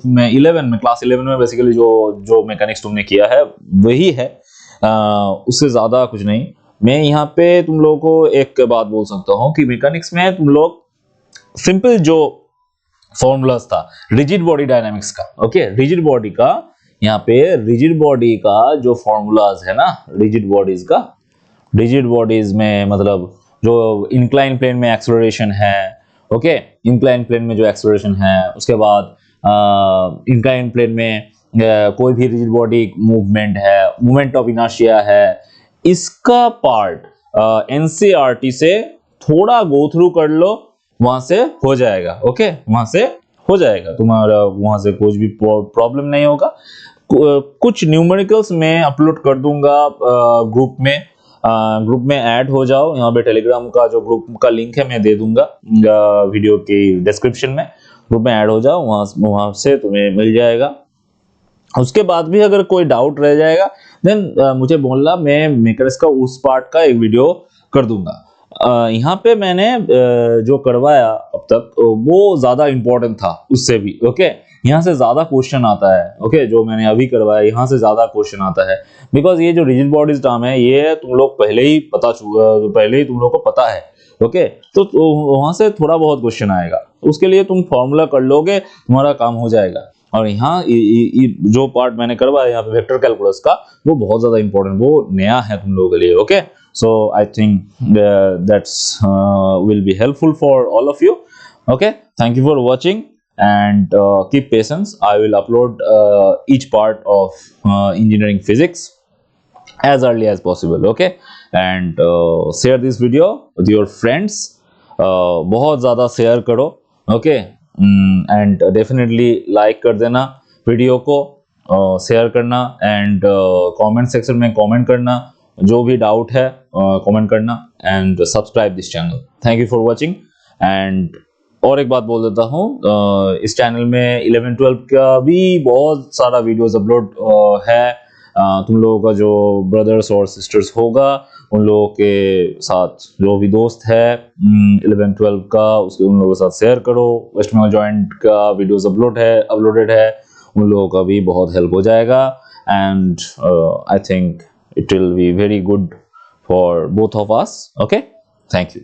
में क्लास 11 में बेसिकली जो मैकेनिक्स तुमने किया है वही है, उससे ज्यादा कुछ नहीं। मैं यहाँ पे तुम लोगों को एक बात बोल सकता हूँ कि मैकेनिक्स में तुम लोग सिंपल जो फॉर्मूलाज था रिजिड बॉडी डायनामिक्स का, ओके, रिजिड बॉडी का, यहाँ पे रिजिड बॉडी का जो फॉर्मूलाज है ना, रिजिड बॉडीज का, रिजिड बॉडीज में मतलब जो इंक्लाइन प्लेन में एक्सेलरेशन है, ओके, इंक्लाइन प्लेन में जो एक्सेलरेशन है, उसके बाद इंक्लाइन प्लेन में कोई भी रिजिड बॉडी मूवमेंट है, मूवमेंट ऑफ इनर्शिया है, इसका पार्ट एनसीईआरटी से थोड़ा गो थ्रू कर लो, वहां से हो जाएगा। ओके, वहां से हो जाएगा, तुम्हारा वहां से कुछ भी प्रॉब्लम नहीं होगा। कुछ न्यूमेरिकल्स मैं अपलोड कर दूंगा ग्रुप में ऐड हो जाओ। यहाँ पे टेलीग्राम का जो ग्रुप का लिंक है मैं दे दूंगा वीडियो के डिस्क्रिप्शन में, ग्रुप में ऐड हो जाओ, वहां से तुम्हें मिल जाएगा। उसके बाद भी अगर कोई डाउट रह जाएगा देन मुझे बोलना, मैं मेकर्स का उस पार्ट का एक वीडियो कर दूंगा। यहाँ पे मैंने जो करवाया अब तक वो ज्यादा इंपॉर्टेंट था उससे भी, ओके, यहाँ से ज्यादा क्वेश्चन आता है, ओके, जो मैंने अभी करवाया यहाँ से ज्यादा क्वेश्चन आता है, बिकॉज ये जो रिजिड बॉडीज टर्म है ये तुम लोग पहले ही तुम लोग को पता है, ओके, तो वहां से थोड़ा बहुत क्वेश्चन आएगा, उसके लिए तुम फॉर्मूला कर लोगे, तुम्हारा काम हो जाएगा। और यहाँ जो पार्ट मैंने करवाया यहाँ पे वेक्टर कैलकुलस का, वो बहुत ज्यादा इंपॉर्टेंट, वो नया है तुम लोगों के लिए, okay. So I think that's will be helpful for all of you. Okay, thank you for watching and keep patience. I will upload each part of engineering physics as early as possible. Okay, and share this video with your friends. बहुत ज़्यादा शेयर करो, okay, and definitely like कर देना वीडियो को, शेयर करना एंड कमेंट सेक्शन में कमेंट करना, जो भी डाउट है कमेंट करना and subscribe this channel. Thank you for watching. And और एक बात बोल देता हूँ, इस चैनल में 11-12 का भी बहुत सारा वीडियोस अपलोड है। तुम लोगों का जो ब्रदर्स और सिस्टर्स होगा उन लोगों के साथ, जो भी दोस्त है 11-12 का, उसके उन लोगों के साथ शेयर करो। वेस्ट बंगाल जॉइंट का वीडियोस अपलोडेड है, उन लोगों का भी बहुत हेल्प हो जाएगा। And I think it will be very good for both of us. Okay, thank you.